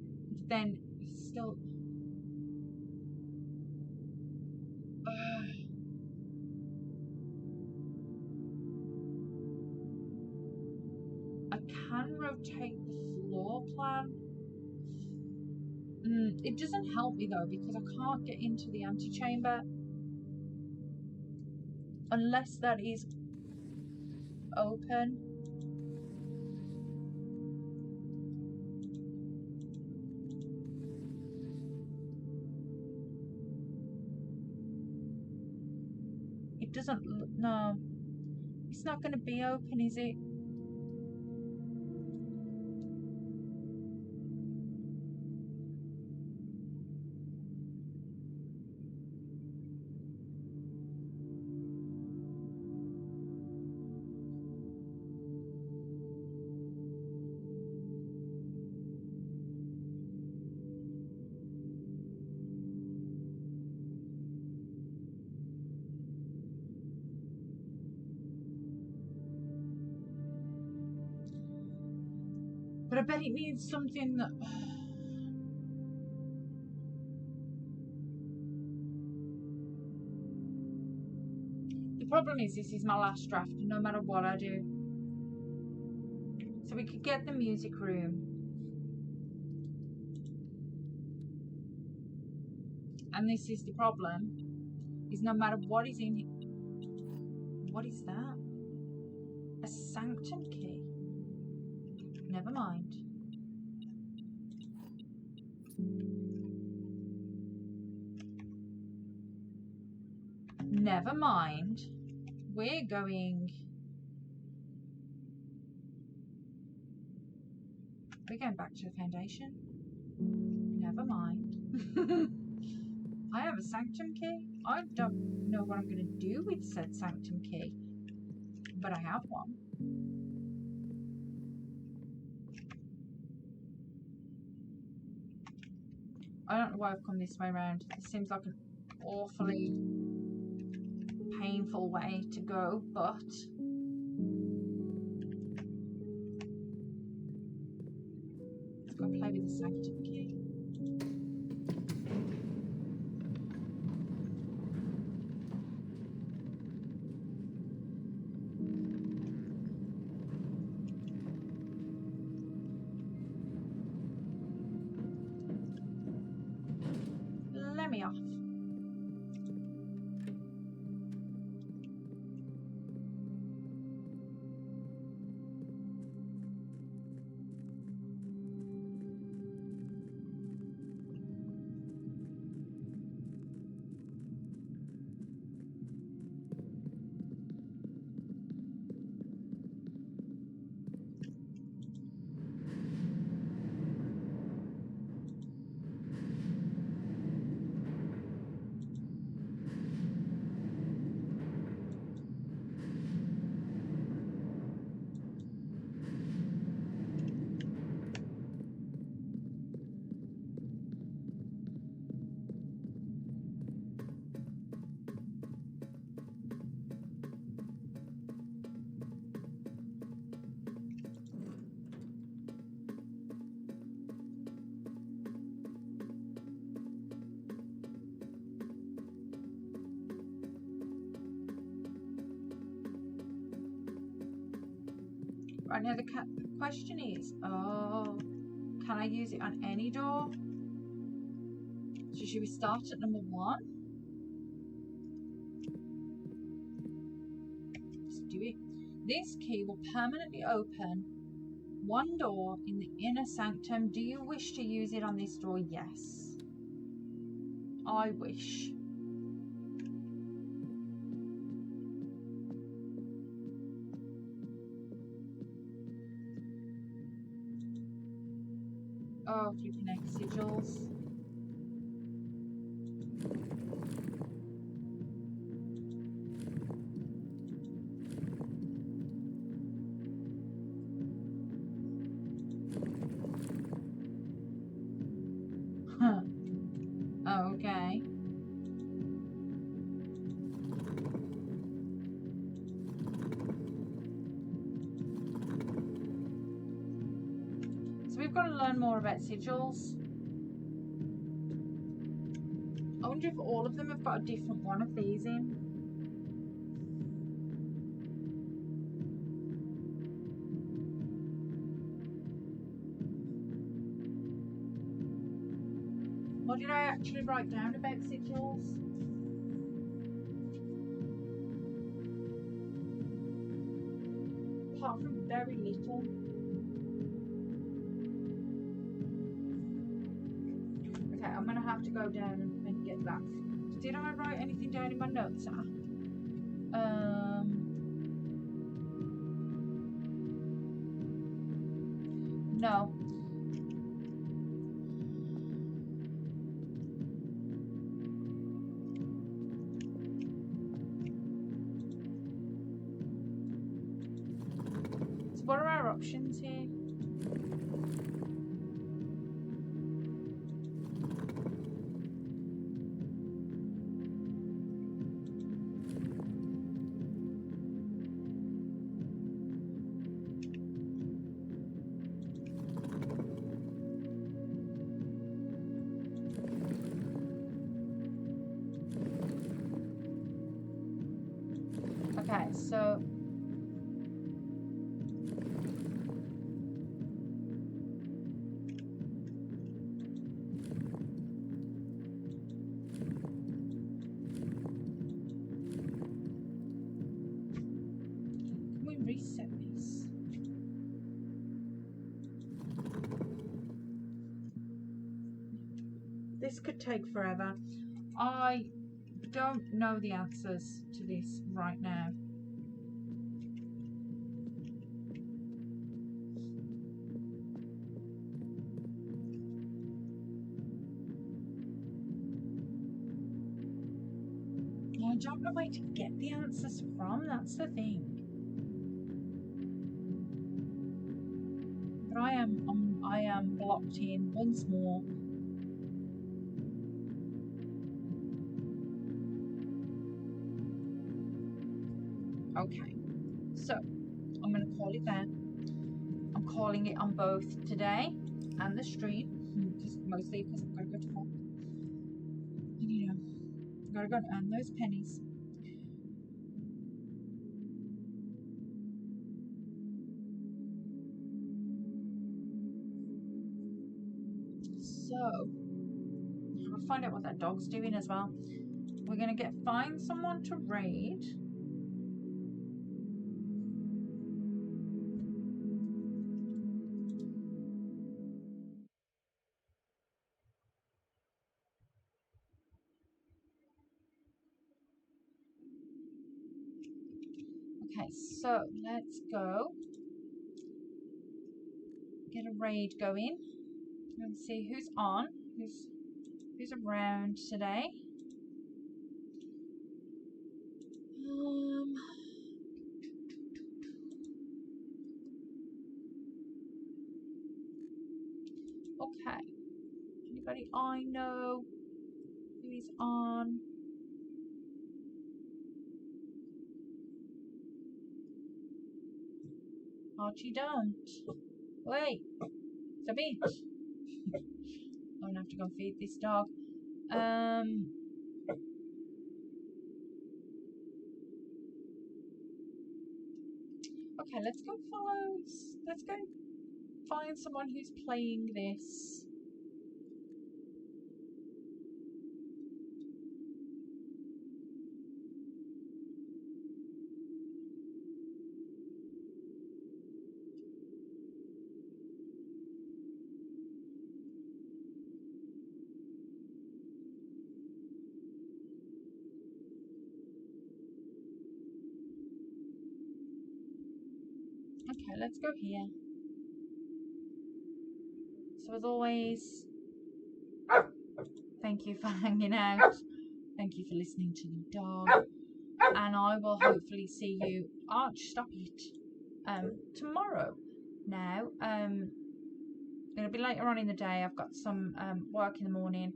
Then still... I can rotate the floor plan. It doesn't help me though, because I can't get into the antechamber unless that is open. It doesn't, no, it's not going to be open, is it? But I bet it needs something that... The problem is, this is my last draft, no matter what I do. So we could get the music room. And this is the problem, is no matter what is in it. What is that? A sanctum key? Never mind. Never mind. We're going back to the foundation. Never mind. I have a sanctum key. I don't know what I'm going to do with said sanctum key, but I have one. I don't know why I've come this way around. It seems like an awfully painful way to go, but let's go play with the sanctum key. Let me off. Right now, the question is, can I use it on any door? So should we start at number 1? Let's do it. This key will permanently open one door in the inner sanctum. Do you wish to use it on this door? Yes. I wish. Oh, flipping egg sigils. Huh. Okay. So we've got to learn more about sigils. I wonder if all of them have got a different one of these in. What did I actually write down about sigils? Apart from very little. Okay, I'm going to have to go down and get that. Did I write anything down in my notes? No. So what are our options here? so can we reset this? This could take forever. I don't know the answers to this right now. I don't know where to get the answers from, that's the thing. But I am blocked in once more. Okay, so I'm going to call it there. I'm calling it on both today and the stream, just mostly because I've got to go to work. And, you know, I've got to go and earn those pennies. So, I'll find out what that dog's doing as well. We're going to find someone to raid. Okay, so let's go get a raid going. Let's see who's on, who's around today. Okay. Anybody I know who is on? Archie, don't. Wait. It's a bitch. I'm gonna have to go feed this dog. Okay, let's go find someone who's playing this. Okay, let's go here. So as always, thank you for hanging out. Thank you for listening to the dog. And I will hopefully see you, Arch, stop it, tomorrow. Now, it'll be later on in the day. I've got some work in the morning.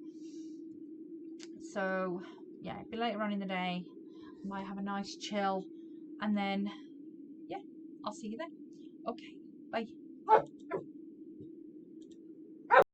So, yeah, it'll be later on in the day. Might have a nice chill. And then, yeah, I'll see you then. Okay, bye.